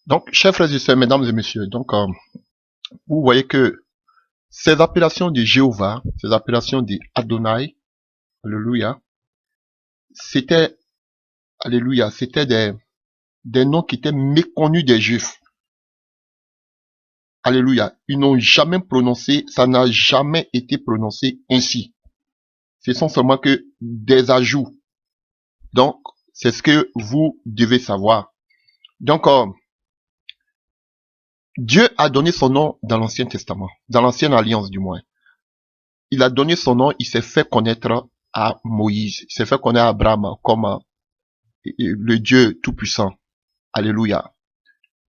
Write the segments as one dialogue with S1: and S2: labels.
S1: Donc, chers frères et sœurs, mesdames et messieurs, donc vous voyez que ces appellations de Jéhovah, ces appellations de Adonai, alléluia, c'était, alléluia, c'était des noms qui étaient méconnus des Juifs. Alléluia. Ils n'ont jamais prononcé, ça n'a jamais été prononcé ainsi. Ce sont seulement que des ajouts. Donc, c'est ce que vous devez savoir. Donc, Dieu a donné son nom dans l'Ancien Testament, dans l'Ancienne Alliance du moins. Il a donné son nom, il s'est fait connaître à Moïse, il s'est fait connaître à Abraham comme le Dieu Tout-Puissant. Alléluia.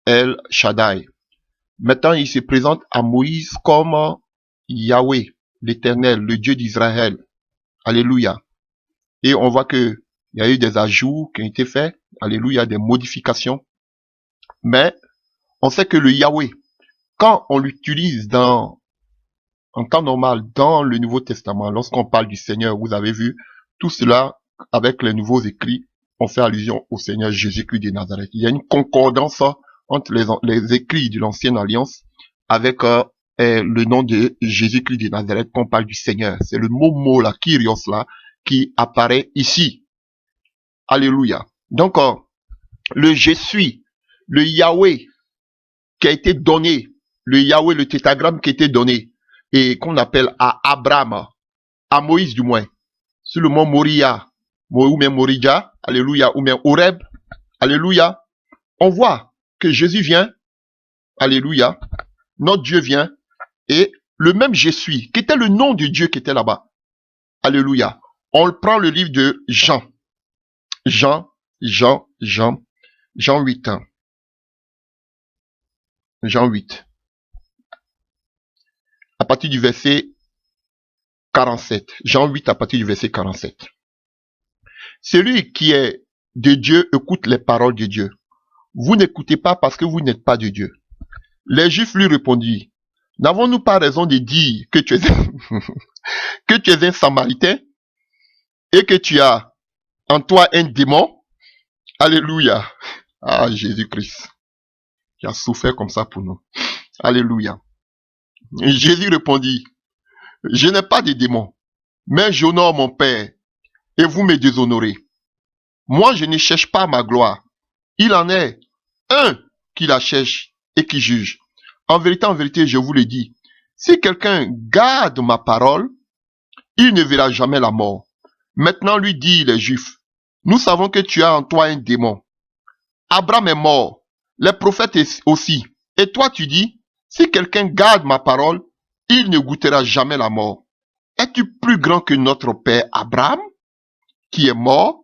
S1: El Shaddai. Maintenant, il se présente à Moïse comme Yahweh, l'Éternel, le Dieu d'Israël. Alléluia. Et on voit que il y a eu des ajouts qui ont été faits. Alléluia, des modifications. Mais on sait que le Yahweh, quand on l'utilise en temps normal dans le Nouveau Testament, lorsqu'on parle du Seigneur, vous avez vu, tout cela avec les nouveaux écrits, on fait allusion au Seigneur Jésus-Christ de Nazareth. Il y a une concordance entre les écrits de l'Ancienne Alliance avec le nom de Jésus-Christ de Nazareth qu'on parle du Seigneur. C'est le mot là, Kyrios là, qui apparaît ici. Alléluia. Donc, le je suis, le Yahweh qui a été donné, le Yahweh, le tétragramme qui a été donné, et qu'on appelle à Abraham, à Moïse du moins, sur le mont Moria, ou même Morija, alléluia, ou même Horeb, alléluia, on voit que Jésus vient, alléluia, notre Dieu vient, et le même je suis, qui était le nom de Dieu qui était là-bas, alléluia, on prend le livre de Jean, Jean 8, Jean 8, à partir du verset 47, Jean 8 à partir du verset 47. Celui qui est de Dieu écoute les paroles de Dieu. Vous n'écoutez pas parce que vous n'êtes pas de Dieu. Les Juifs lui répondirent, n'avons-nous pas raison de dire que tu es, que tu es un Samaritain et que tu as en toi un démon? Alléluia. Ah, Jésus-Christ, qui a souffert comme ça pour nous. Alléluia. Et Jésus répondit, je n'ai pas de démon, mais j'honore mon Père et vous me déshonorez. Moi, je ne cherche pas ma gloire. Il en est un qui la cherche et qui juge. En vérité, je vous le dis, si quelqu'un garde ma parole, il ne verra jamais la mort. Maintenant, lui dit les Juifs, nous savons que tu as en toi un démon. Abraham est mort, les prophètes aussi. Et toi, tu dis, si quelqu'un garde ma parole, il ne goûtera jamais la mort. Es-tu plus grand que notre père Abraham, qui est mort?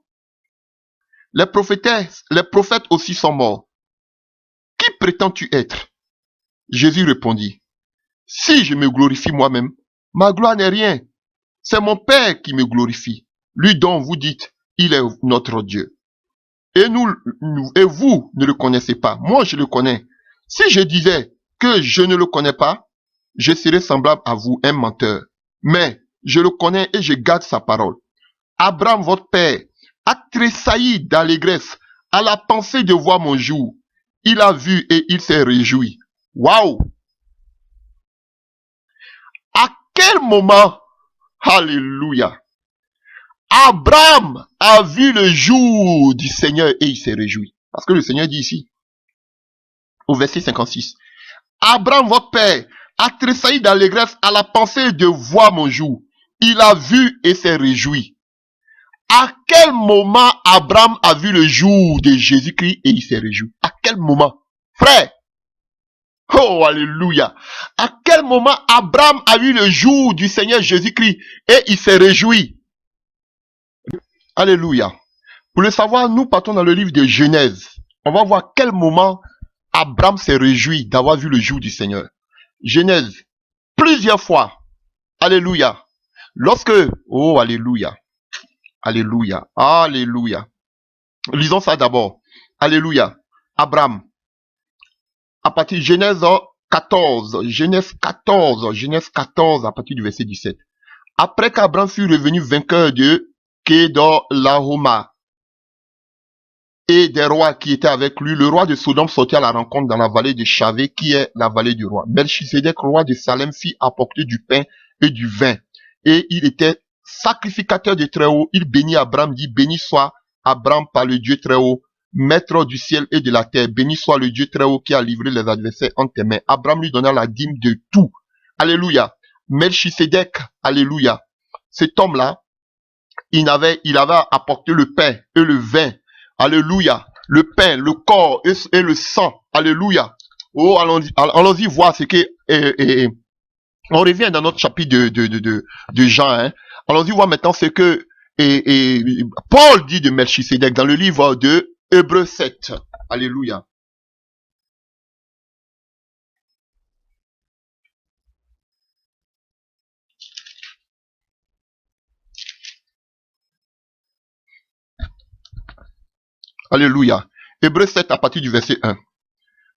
S1: Les prophètes aussi sont morts. Qui prétends-tu être? Jésus répondit, si je me glorifie moi-même, ma gloire n'est rien. C'est mon Père qui me glorifie, lui dont vous dites, il est notre Dieu. Et et vous ne le connaissez pas. Moi, je le connais. Si je disais que je ne le connais pas, je serais semblable à vous, un menteur. Mais je le connais et je garde sa parole. Abraham, votre père, a tressailli d'allégresse à la pensée de voir mon jour. Il a vu et il s'est réjoui. Waouh! À quel moment, alléluia, Abraham a vu le jour du Seigneur et il s'est réjoui. Parce que le Seigneur dit ici, au verset 56, Abraham, votre père, a tressailli d'allégresse à la pensée de voir mon jour. Il a vu et s'est réjoui. À quel moment Abraham a vu le jour de Jésus-Christ et il s'est réjoui? À quel moment? Frère, oh, alléluia. À quel moment Abraham a vu le jour du Seigneur Jésus-Christ et il s'est réjoui? Alléluia. Pour le savoir, nous partons dans le livre de Genèse. On va voir quel moment Abraham s'est réjoui d'avoir vu le jour du Seigneur. Genèse, plusieurs fois. Alléluia. Lorsque, oh, alléluia. Alléluia. Alléluia. Lisons ça d'abord. Alléluia. Abraham. À partir de Genèse 14. Genèse 14 à partir du verset 17. Après qu'Abraham fut revenu vainqueur de Kedorlaomer, et des rois qui étaient avec lui, le roi de Sodome sortit à la rencontre dans la vallée de Chavé, qui est la vallée du roi. Melchisédek, roi de Salem, fit apporter du pain et du vin. Et il était sacrificateur du Très-Haut. Il bénit Abraham, dit, béni soit Abraham par le Dieu Très-Haut, maître du ciel et de la terre. Béni soit le Dieu Très-Haut qui a livré les adversaires entre tes mains. Abraham lui donna la dîme de tout. Alléluia. Melchisédek, alléluia. Cet homme-là, il avait apporté le pain et le vin. Alléluia. Le pain, le corps et le sang. Alléluia. Oh, allons-y voir ce que, on revient dans notre chapitre de Jean, hein. Allons-y voir maintenant ce que, Paul dit de Melchisédek dans le livre de Hébreux 7. Alléluia. Alléluia. Hébreux 7 à partir du verset 1.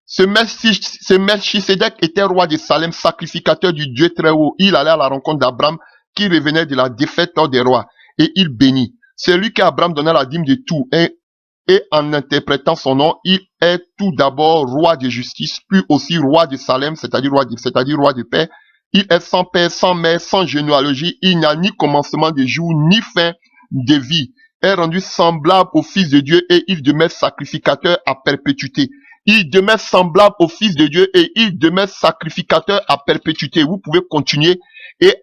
S1: Ce Melchisédek était roi de Salem, sacrificateur du Dieu Très-Haut. Il allait à la rencontre d'Abraham qui revenait de la défaite des rois et il bénit. C'est lui qu'Abraham donna la dîme de tout et en interprétant son nom, il est tout d'abord roi de justice, puis aussi roi de Salem, c'est-à-dire roi de paix. Il est sans père, sans mère, sans généalogie. Il n'a ni commencement de jour, ni fin de vie. Est rendu semblable au Fils de Dieu et il demeure sacrificateur à perpétuité. Il demeure semblable au Fils de Dieu et il demeure sacrificateur à perpétuité. Vous pouvez continuer et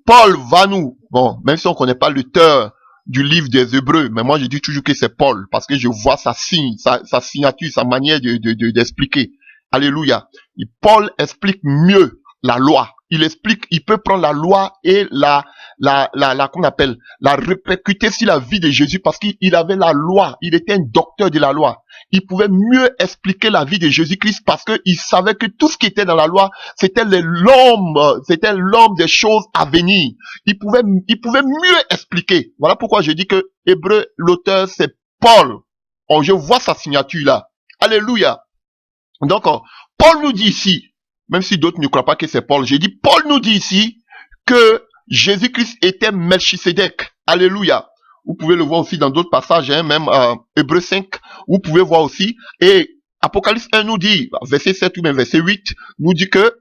S1: Paul va nous, bon, même si on ne connaît pas l'auteur du livre des Hébreux, mais moi je dis toujours que c'est Paul parce que je vois sa signature, sa manière d'expliquer. Alléluia. Et Paul explique mieux la loi. Il peut prendre la loi et qu'on appelle, la répercuter sur la vie de Jésus parce qu'il avait la loi. Il était un docteur de la loi. Il pouvait mieux expliquer la vie de Jésus-Christ parce qu'il savait que tout ce qui était dans la loi, c'était l'homme des choses à venir. Il pouvait mieux expliquer. Voilà pourquoi je dis que Hébreu, l'auteur, c'est Paul. Oh, je vois sa signature là. Alléluia. Donc, Paul nous dit ici, même si d'autres ne croient pas que c'est Paul, j'ai dit, Paul nous dit ici que Jésus-Christ était Melchisédek. Alléluia. Vous pouvez le voir aussi dans d'autres passages, hein, même Hébreux 5, vous pouvez voir aussi. Et Apocalypse 1 nous dit, verset 7 ou même verset 8, nous dit que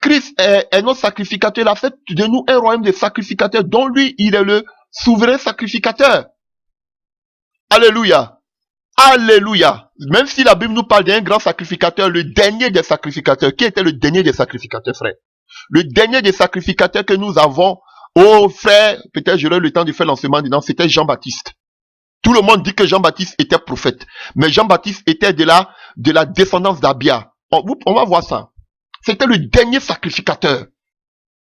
S1: Christ est notre sacrificateur. Il a fait de nous un royaume de sacrificateurs dont lui, il est le souverain sacrificateur. Alléluia. Alléluia. Même si la Bible nous parle d'un grand sacrificateur, le dernier des sacrificateurs. Qui était le dernier des sacrificateurs, frère? Le dernier des sacrificateurs que nous avons, oh frère, peut-être j'aurai le temps de faire l'enseignement dedans, c'était Jean-Baptiste. Tout le monde dit que Jean-Baptiste était prophète. Mais Jean-Baptiste était de la descendance d'Abia. On va voir ça. C'était le dernier sacrificateur.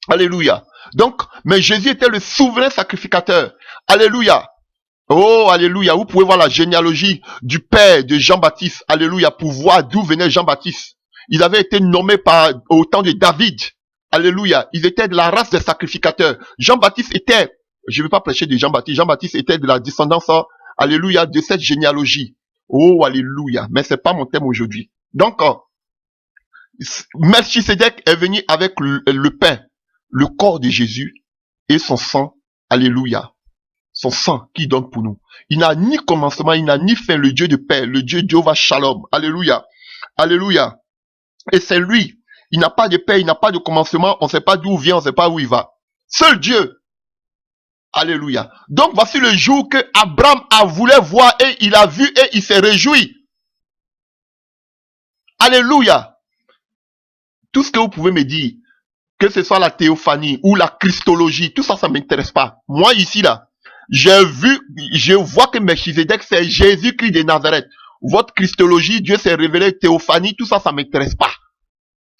S1: Alléluia. Donc, mais Jésus était le souverain sacrificateur. Alléluia. Oh, alléluia. Vous pouvez voir la généalogie du père de Jean-Baptiste. Alléluia. Pour voir d'où venait Jean-Baptiste. Il avait été nommé au temps de David. Alléluia. Il était de la race des sacrificateurs. Jean-Baptiste était, je ne vais pas prêcher de Jean-Baptiste. Jean-Baptiste était de la descendance, alléluia, de cette généalogie. Oh, alléluia. Mais c'est pas mon thème aujourd'hui. Donc, Melchisédek est venu avec le pain, le corps de Jésus et son sang. Alléluia. Son sang qui donne pour nous. Il n'a ni commencement, il n'a ni fin, le Dieu de paix, le Dieu Jéhovah Shalom. Alléluia. Alléluia. Et c'est lui. Il n'a pas de paix, il n'a pas de commencement, on ne sait pas d'où il vient, on ne sait pas où il va. Seul Dieu. Alléluia. Donc voici le jour que Abraham a voulu voir et il a vu et il s'est réjoui. Alléluia. Tout ce que vous pouvez me dire, que ce soit la théophanie ou la christologie, tout ça, ça ne m'intéresse pas. Moi ici là, je vois que Melchisédek, c'est Jésus-Christ de Nazareth. Votre christologie, Dieu s'est révélé, théophanie, tout ça, ça m'intéresse pas.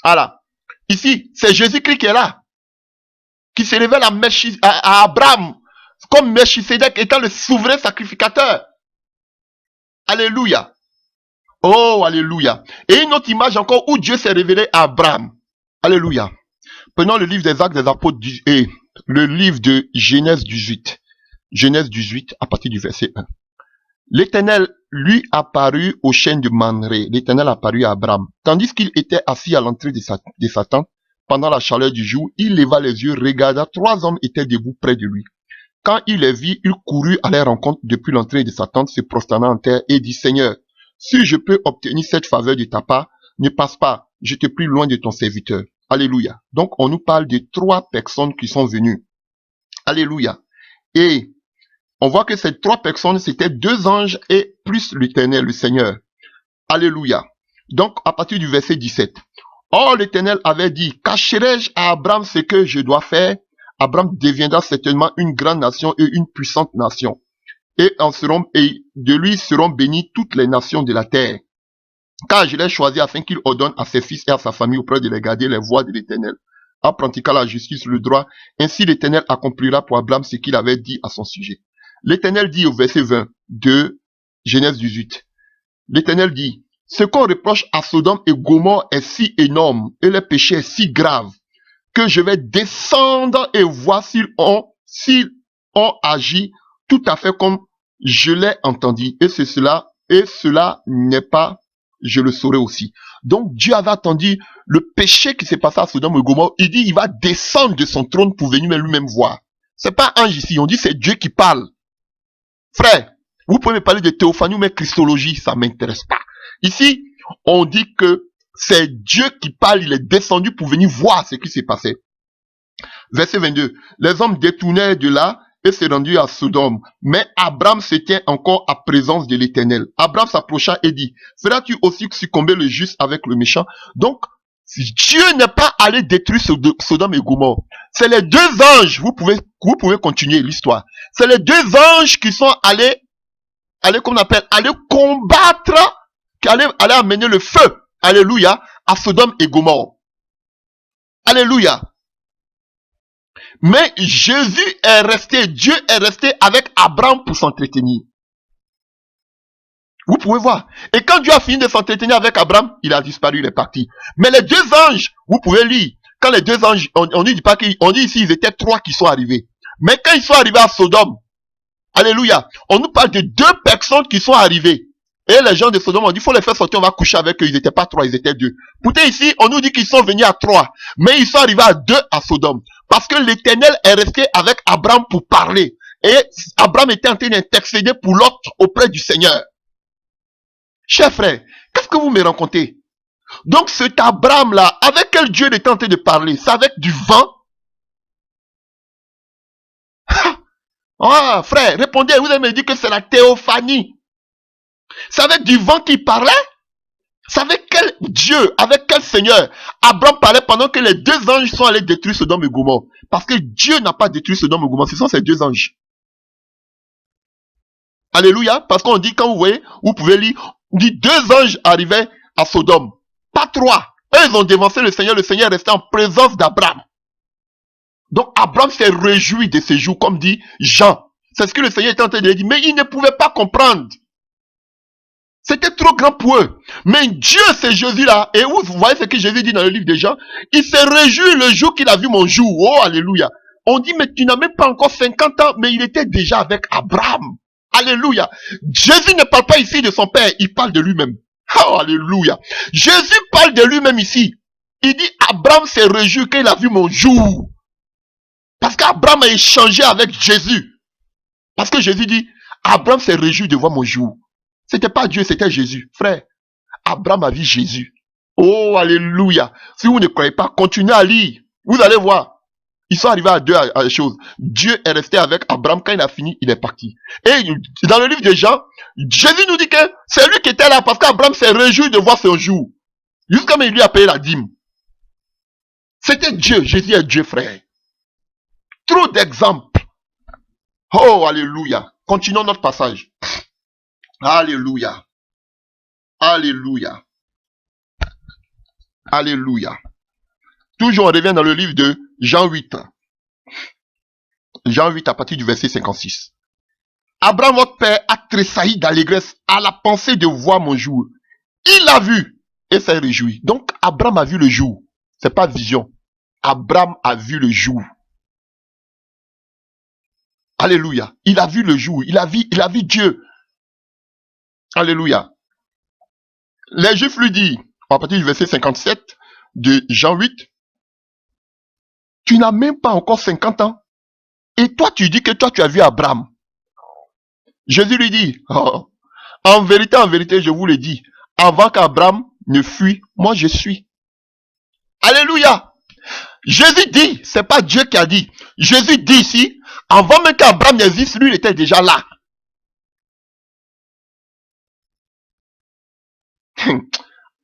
S1: Voilà. Ici, c'est Jésus-Christ qui est là. Qui se révèle à Abraham, comme Melchisédek étant le souverain sacrificateur. Alléluia. Oh, alléluia. Et une autre image encore où Dieu s'est révélé à Abraham. Alléluia. Prenons le livre des Actes des Apôtres et le livre de Genèse 18. Genèse 18 à partir du verset 1. L'Éternel lui apparut au chêne de Mamré. L'Éternel apparut à Abraham. Tandis qu'il était assis à l'entrée de sa tente, pendant la chaleur du jour, il leva les yeux, regarda, 3 hommes étaient debout près de lui. Quand il les vit, il courut à leur rencontre depuis l'entrée de sa tente, se prosternant en terre et dit, Seigneur, si je peux obtenir cette faveur de ta part, ne passe pas, je te prie loin de ton serviteur. Alléluia. Donc, on nous parle de 3 personnes qui sont venues. Alléluia. Et on voit que ces 3 personnes, c'était 2 anges et plus l'Éternel, le Seigneur. Alléluia. Donc, à partir du verset 17. Or, l'Éternel avait dit, cacherai-je à Abraham ce que je dois faire? Abraham deviendra certainement une grande nation et une puissante nation. Et de lui seront bénies toutes les nations de la terre. Car je l'ai choisi afin qu'il ordonne à ses fils et à sa famille auprès de les garder les voies de l'Éternel, en pratiquant la justice, le droit. Ainsi l'Éternel accomplira pour Abraham ce qu'il avait dit à son sujet. L'Éternel dit au verset 20 de Genèse 18. L'Éternel dit, ce qu'on reproche à Sodome et Gomorrhe est si énorme et le péché est si grave que je vais descendre et voir s'ils ont agi tout à fait comme je l'ai entendu. Et cela n'est pas, je le saurai aussi. Donc Dieu avait attendu le péché qui s'est passé à Sodome et Gomorrhe. Il dit, il va descendre de son trône pour venir lui-même voir. C'est pas ange ici, on dit c'est Dieu qui parle. Frère, vous pouvez me parler de théophanie ou de christologie, ça m'intéresse pas. Ici, on dit que c'est Dieu qui parle, il est descendu pour venir voir ce qui s'est passé. Verset 22. Les hommes détournèrent de là et se rendirent à Sodome. Mais Abraham se tient encore à présence de l'Éternel. Abraham s'approcha et dit, feras-tu aussi succomber le juste avec le méchant? Donc, Dieu n'est pas allé détruire Sodome et Gomorrhe. C'est les 2 anges, vous pouvez continuer l'histoire. C'est les 2 anges qui sont allés combattre, qui allaient amener le feu, alléluia, à Sodome et Gomorrhe. Alléluia. Mais Dieu est resté avec Abraham pour s'entretenir. Vous pouvez voir. Et quand Dieu a fini de s'entretenir avec Abraham, il a disparu, il est parti. Mais les 2 anges, vous pouvez lire, quand les 2 anges, on dit pas on dit ici, ils étaient 3 qui sont arrivés. Mais quand ils sont arrivés à Sodome, alléluia, on nous parle de 2 personnes qui sont arrivées. Et les gens de Sodome ont dit, il faut les faire sortir, on va coucher avec eux. Ils n'étaient pas 3, ils étaient 2. Pourtant ici, on nous dit qu'ils sont venus à 3. Mais ils sont arrivés à 2 à Sodome. Parce que l'Éternel est resté avec Abraham pour parler. Et Abraham était en train d'intercéder pour l'autre auprès du Seigneur. Chers frères, qu'est-ce que vous me racontez? Donc cet Abraham-là, avec quel Dieu il était en train de parler? C'est avec du vent? Ah, frère, répondez, vous allez me dire que c'est la théophanie. C'est avec du vent qu'il parlait? C'est avec quel Dieu, avec quel Seigneur Abraham parlait pendant que les 2 anges sont allés détruire Sodome et Gomorrhe? Parce que Dieu n'a pas détruit Sodome et Gomorrhe, ce sont ces 2 anges. Alléluia, parce qu'on dit, quand vous voyez, vous pouvez lire, on dit 2 anges arrivaient à Sodome, pas 3. Eux, ils ont dévancé le Seigneur est resté en présence d'Abraham. Donc Abraham s'est réjoui de ces jours, comme dit Jean. C'est ce que le Seigneur était en train de dire, mais il ne pouvait pas comprendre. C'était trop grand pour eux. Mais Dieu, c'est Jésus-là. Et vous voyez ce que Jésus dit dans le livre de Jean. Il s'est réjoui le jour qu'il a vu mon jour. Oh, alléluia. On dit, mais tu n'as même pas encore 50 ans, mais il était déjà avec Abraham. Alléluia. Jésus ne parle pas ici de son père, il parle de lui-même. Oh, alléluia. Jésus parle de lui-même ici. Il dit, Abraham s'est réjoui qu'il a vu mon jour. Parce qu'Abraham a échangé avec Jésus. Parce que Jésus dit, Abraham s'est réjoui de voir mon jour. C'était pas Dieu, c'était Jésus. Frère, Abraham a vu Jésus. Oh, alléluia. Si vous ne croyez pas, continuez à lire. Vous allez voir. Ils sont arrivés à 2 choses. Dieu est resté avec Abraham. Quand il a fini, il est parti. Et dans le livre de Jean, Jésus nous dit que c'est lui qui était là parce qu'Abraham s'est réjoui de voir son jour. Jusqu'à même il lui a payé la dîme. C'était Dieu. Jésus est Dieu, frère. Trop d'exemples. Oh, alléluia. Continuons notre passage. Alléluia. Alléluia. Alléluia. Toujours on revient dans le livre de Jean 8. Jean 8 à partir du verset 56. Abraham, votre père, a tressailli d'allégresse à la pensée de voir mon jour. Il l'a vu et s'est réjoui. Donc Abraham a vu le jour. C'est pas vision. Abraham a vu le jour. Alléluia. Il a vu le jour. Il a vu Dieu. Alléluia. Les Juifs lui disent, à partir du verset 57 de Jean 8, tu n'as même pas encore 50 ans Et toi, tu dis que toi, tu as vu Abraham. Jésus lui dit, oh, en vérité, je vous le dis, avant qu'Abraham ne fuit, moi je suis. Alléluia. Jésus dit, c'est pas Dieu qui a dit. Jésus dit ici, avant même qu'Abraham n'existe, lui, il était déjà là.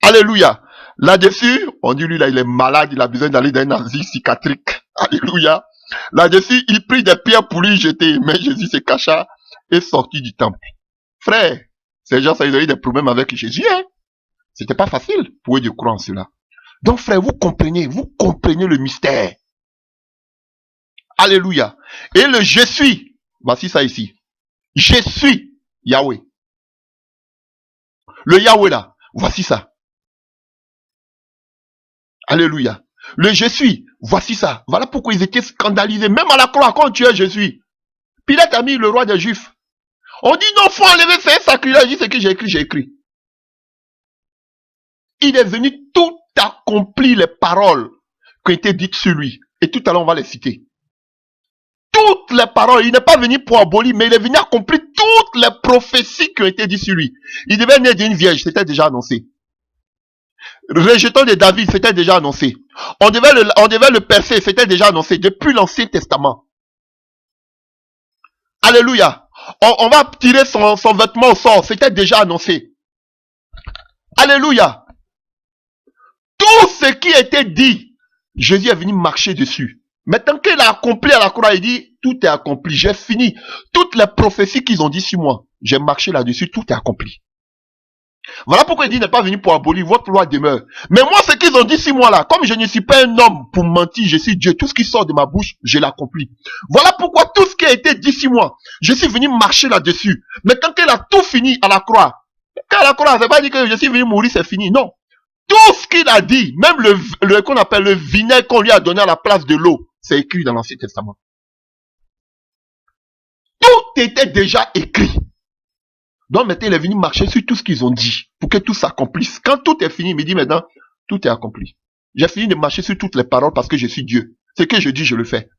S1: Alléluia. Là-dessus, on dit lui là, il est malade, il a besoin d'aller dans un asile psychiatrique. Alléluia. Là-dessus, il prit des pierres pour lui jeter, mais Jésus se cacha et sortit du temple. Frère, ces gens, ça, ils ont eu des problèmes avec Jésus, hein. C'était pas facile pour eux de croire en cela. Donc, frère, vous comprenez le mystère. Alléluia. Et le je suis, voici ça ici. Je suis Yahweh. Le Yahweh là, voici ça. Alléluia. Le je suis, voici ça. Voilà pourquoi ils étaient scandalisés. Même à la croix, quand tu es je suis. Pilate a mis le roi des Juifs. On dit non, faut enlever, c'est un sacrilège. Il dit ce que j'ai écrit. Il est venu tout accomplir les paroles qui ont été dites sur lui. Et tout à l'heure, on va les citer. Toutes les paroles. Il n'est pas venu pour abolir, mais il est venu accomplir toutes les prophéties qui ont été dites sur lui. Il devait naître d'une vierge, c'était déjà annoncé. Rejetant de David, c'était déjà annoncé. On devait le percer, c'était déjà annoncé depuis l'Ancien Testament. Alléluia. On va tirer son vêtement au sort, c'était déjà annoncé. Alléluia. Tout ce qui était dit, Jésus est venu marcher dessus. Maintenant qu'il a accompli à la croix, il dit, tout est accompli, j'ai fini. Toutes les prophéties qu'ils ont dit sur moi, j'ai marché là-dessus, tout est accompli. Voilà pourquoi il dit, il n'est pas venu pour abolir, votre loi demeure. Mais moi, ce qu'ils ont dit sur moi là, comme je ne suis pas un homme pour mentir, je suis Dieu, tout ce qui sort de ma bouche, je l'accomplis. Voilà pourquoi tout ce qui a été dit sur moi, je suis venu marcher là-dessus. Mais quand il a tout fini à la croix, quand à la croix, c'est pas dit que je suis venu mourir, c'est fini, non. Tout ce qu'il a dit, même le qu'on appelle le vinaigre qu'on lui a donné à la place de l'eau, c'est écrit dans l'Ancien Testament. Tout était déjà écrit. Donc maintenant, il est venu marcher sur tout ce qu'ils ont dit, pour que tout s'accomplisse. Quand tout est fini, il me dit maintenant, tout est accompli. J'ai fini de marcher sur toutes les paroles parce que je suis Dieu. Ce que je dis, je le fais.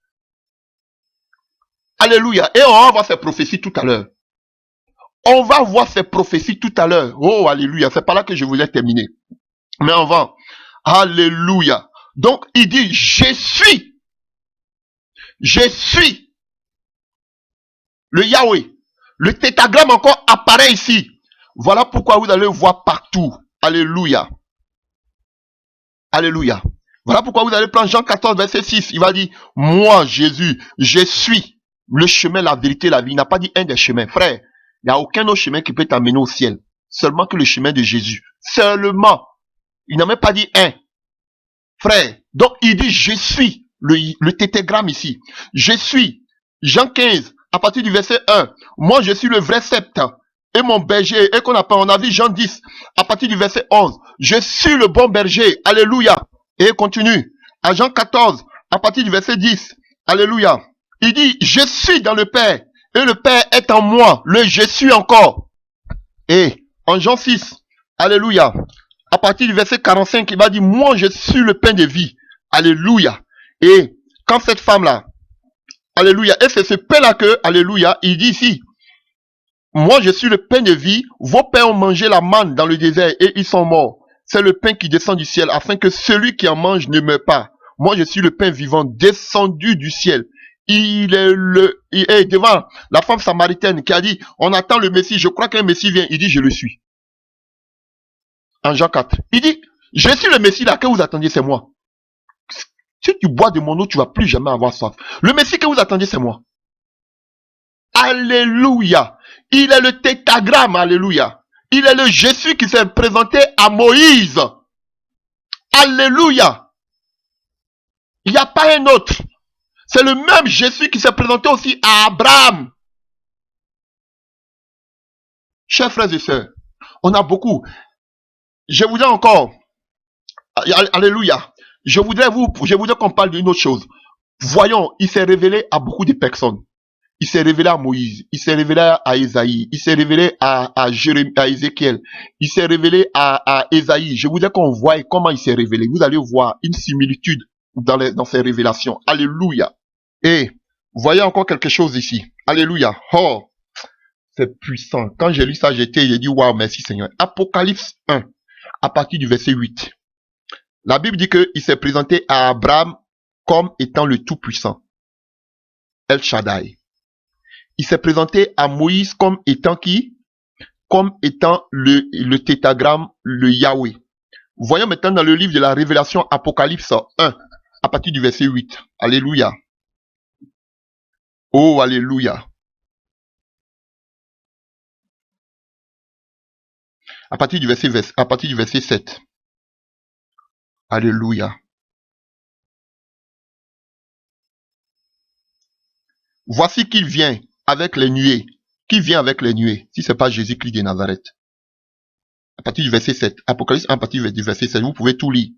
S1: Alléluia. Et on va voir ces prophéties tout à l'heure. On va voir ces prophéties tout à l'heure. Oh, alléluia. C'est par là que je voulais terminer. Mais on va. Alléluia. Donc, il dit, je suis. Je suis. Le Yahweh. Le tétragramme encore apparaît ici. Voilà pourquoi vous allez voir partout. Alléluia. Alléluia. Voilà pourquoi vous allez prendre Jean 14, verset 6. Il va dire, moi, Jésus, je suis le chemin, la vérité, la vie. Il n'a pas dit un des chemins. Frère, il n'y a aucun autre chemin qui peut t'amener au ciel. Seulement que le chemin de Jésus. Seulement. Il n'a même pas dit un. Frère, donc il dit, je suis. Le tétragramme ici. Je suis. Jean 15. À partir du verset 1, moi je suis le vrai sceptre et mon berger, et qu'on appelle, on a vu Jean 10, à partir du verset 11, je suis le bon berger, alléluia, et il continue, à Jean 14, à partir du verset 10, alléluia, il dit, je suis dans le Père, et le Père est en moi, le je suis encore, et en Jean 6, alléluia, à partir du verset 45, il va dire, moi je suis le pain de vie, alléluia, et quand cette femme-là, alléluia. Et c'est ce pain-là que, alléluia, il dit ici, moi je suis le pain de vie, vos pères ont mangé la manne dans le désert et ils sont morts. C'est le pain qui descend du ciel afin que celui qui en mange ne meure pas. Moi je suis le pain vivant descendu du ciel. Il est devant la femme samaritaine qui a dit, on attend le Messie, je crois qu'un Messie vient. Il dit, je le suis. En Jean 4. Il dit, je suis le Messie là que vous attendiez, c'est moi. Si tu bois de mon eau, tu vas plus jamais avoir soif. Le Messie que vous attendiez, c'est moi. Alléluia. Il est le tétragramme, alléluia. Il est le Jésus qui s'est présenté à Moïse. Alléluia. Il n'y a pas un autre. C'est le même Jésus qui s'est présenté aussi à Abraham. Chers frères et sœurs, on a beaucoup. Je voudrais encore, alléluia, je voudrais qu'on parle d'une autre chose. Voyons, il s'est révélé à beaucoup de personnes. Il s'est révélé à Moïse, il s'est révélé à Isaïe, il s'est révélé à Ézéchiel, il s'est révélé à Ésaïe. Je voudrais qu'on voie comment il s'est révélé. Vous allez voir une similitude dans ces révélations. Alléluia. Et Voyez encore quelque chose ici. Alléluia. Oh, c'est puissant. Quand j'ai lu ça, j'ai dit, waouh, merci Seigneur. Apocalypse 1, à partir du verset 8. La Bible dit qu'il s'est présenté à Abraham comme étant le Tout-Puissant. El Shaddai. Il s'est présenté à Moïse comme étant qui? Comme étant le tétragramme, le Yahweh. Voyons maintenant dans le livre de la Révélation, Apocalypse 1, à partir du verset 8. Alléluia. Oh, alléluia. À partir du verset 7. Alléluia. Voici qu'il vient avec les nuées. Qui vient avec les nuées? Si c'est pas Jésus-Christ de Nazareth. À partir du verset 7. Apocalypse 1, à partir du verset 7. Vous pouvez tout lire.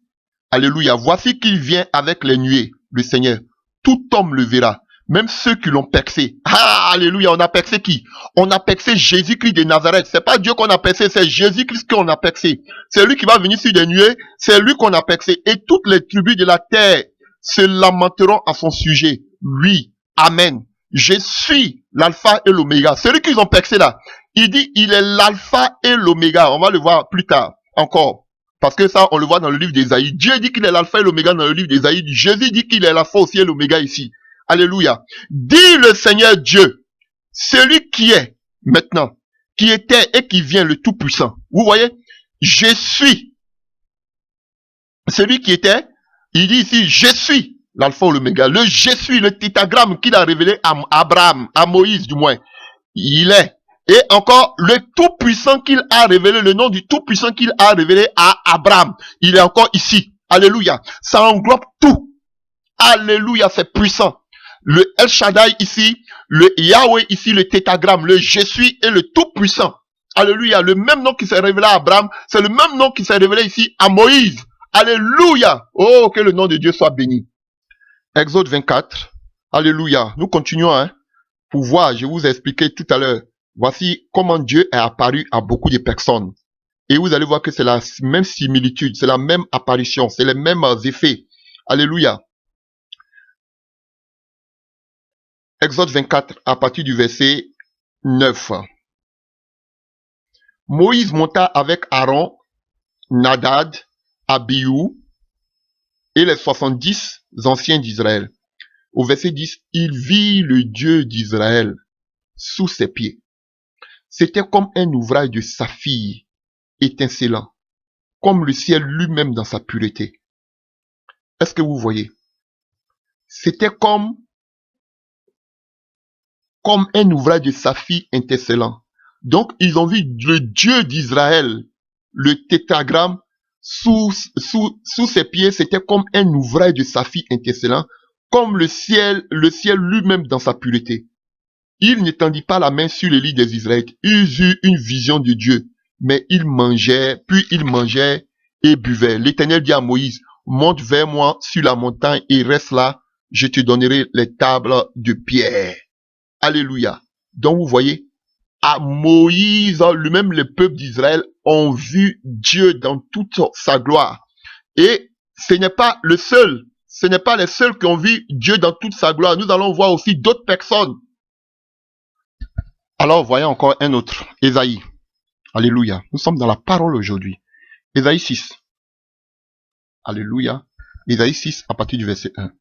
S1: Alléluia. Voici qu'il vient avec les nuées. Le Seigneur. Tout homme le verra. Même ceux qui l'ont percé. Ah, alléluia. On a percé qui? On a percé Jésus-Christ de Nazareth. C'est pas Dieu qu'on a percé, c'est Jésus-Christ qu'on a percé. C'est lui qui va venir sur des nuées. C'est lui qu'on a percé. Et toutes les tribus de la terre se lamenteront à son sujet. Oui. Amen. Je suis l'alpha et l'oméga. Celui qu'ils ont percé là, il dit, il est l'alpha et l'oméga. On va le voir plus tard, encore. Parce que ça, on le voit dans le livre d'Ésaïe. Dieu dit qu'il est l'alpha et l'oméga dans le livre d'Ésaïe. Jésus dit qu'il est l'alpha aussi et l'oméga ici. Alléluia. Dit le Seigneur Dieu, celui qui est maintenant, qui était et qui vient, le Tout-Puissant. Vous voyez? Je suis. Celui qui était, il dit ici, je suis. L'alpha ou l'oméga, le je suis, le tétragramme qu'il a révélé à Abraham, à Moïse du moins, il est. Et encore, le Tout-Puissant qu'il a révélé, le nom du Tout-Puissant qu'il a révélé à Abraham, il est encore ici. Alléluia. Ça englobe tout. Alléluia, c'est puissant. Le El Shaddai ici, le Yahweh ici, le tétragramme, le je suis et le Tout-Puissant. Alléluia. Le même nom qui s'est révélé à Abraham, c'est le même nom qui s'est révélé ici à Moïse. Alléluia. Oh, que le nom de Dieu soit béni. Exode 24. Alléluia. Nous continuons, hein. Pour voir, je vous ai expliqué tout à l'heure. Voici comment Dieu est apparu à beaucoup de personnes. Et vous allez voir que c'est la même similitude, c'est la même apparition, c'est les mêmes effets. Alléluia. Exode 24, à partir du verset 9. Moïse monta avec Aaron, Nadab, Abihu et les 70 anciens d'Israël. Au verset 10, il vit le Dieu d'Israël sous ses pieds. C'était comme un ouvrage de saphir étincelant, comme le ciel lui-même dans sa pureté. Est-ce que vous voyez? C'était comme un ouvrage de saphir étincelant. Donc, ils ont vu le Dieu d'Israël, le tétragramme, sous ses pieds, c'était comme un ouvrage de saphir étincelant, comme le ciel lui-même dans sa pureté. Il n'étendit pas la main sur les lits des Israélites. Ils eurent une vision de Dieu, mais ils mangeaient et buvaient. L'Éternel dit à Moïse, monte vers moi sur la montagne et reste là, je te donnerai les tables de pierre. Alléluia. Donc vous voyez, à Moïse, lui-même le peuple d'Israël ont vu Dieu dans toute sa gloire. Et ce n'est pas les seuls qui ont vu Dieu dans toute sa gloire. Nous allons voir aussi d'autres personnes. Alors voyons encore un autre, Ésaïe. Alléluia. Nous sommes dans la parole aujourd'hui. Ésaïe 6. Alléluia. Ésaïe 6 à partir du verset 1.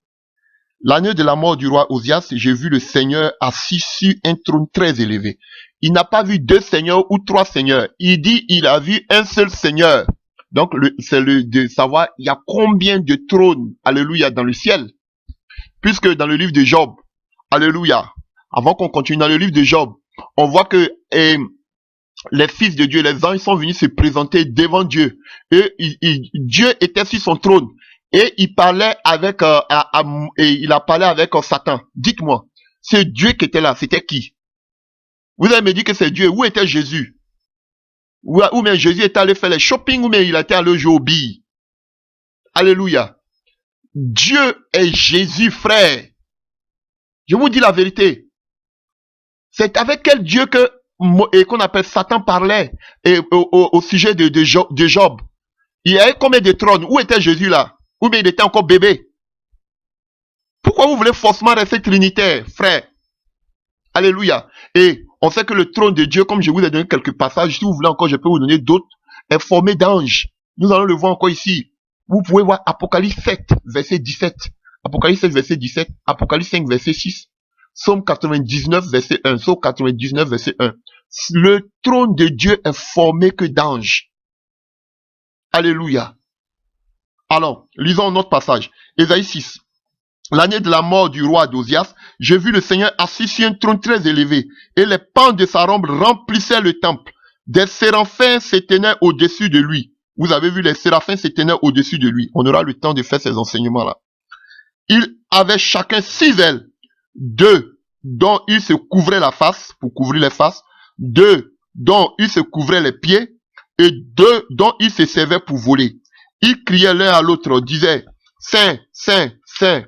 S1: L'année de la mort du roi Osias, j'ai vu le Seigneur assis sur un trône très élevé. Il n'a pas vu 2 seigneurs ou 3 seigneurs. Il dit, il a vu un seul Seigneur. Donc, c'est de savoir, il y a combien de trônes, alléluia, dans le ciel. Puisque dans le livre de Job, alléluia, avant qu'on continue dans le livre de Job, on voit que les fils de Dieu, les anges sont venus se présenter devant Dieu. Et Dieu était sur son trône. Et il parlait avec il a parlé avec Satan. Dites-moi, ce Dieu qui était là, c'était qui? Vous allez me dire que c'est Dieu. Où était Jésus? Ou bien Jésus était allé faire les shopping, ou bien il était allé jouer aux billes. Alléluia. Dieu est Jésus, frère. Je vous dis la vérité. C'est avec quel Dieu qu'on appelle Satan parlait au sujet de Job. Il y avait combien de trônes? Où était Jésus là? Ou bien il était encore bébé? Pourquoi vous voulez forcément rester trinitaire, frère? Alléluia. Et on sait que le trône de Dieu, comme je vous ai donné quelques passages, si vous voulez encore, je peux vous donner d'autres, est formé d'anges. Nous allons le voir encore ici. Vous pouvez voir Apocalypse 7, verset 17. Apocalypse 7, verset 17. Apocalypse 5, verset 6. Psaume 99, verset 1. Psaume 99, verset 1. Le trône de Dieu est formé que d'anges. Alléluia. Alors, lisons notre passage. Ésaïe 6. L'année de la mort du roi d'Ozias, j'ai vu le Seigneur assis sur un trône très élevé, et les pans de sa robe remplissaient le temple. Des séraphins s'éteignaient au-dessus de lui. Vous avez vu, les séraphins s'éteignaient au-dessus de lui. On aura le temps de faire ces enseignements-là. Ils avaient chacun 6 ailes, 2 dont ils se couvraient la face, pour couvrir les faces, 2 dont ils se couvraient les pieds, et 2 dont ils se servaient pour voler. Ils criaient l'un à l'autre, disaient, Saint, Saint, Saint,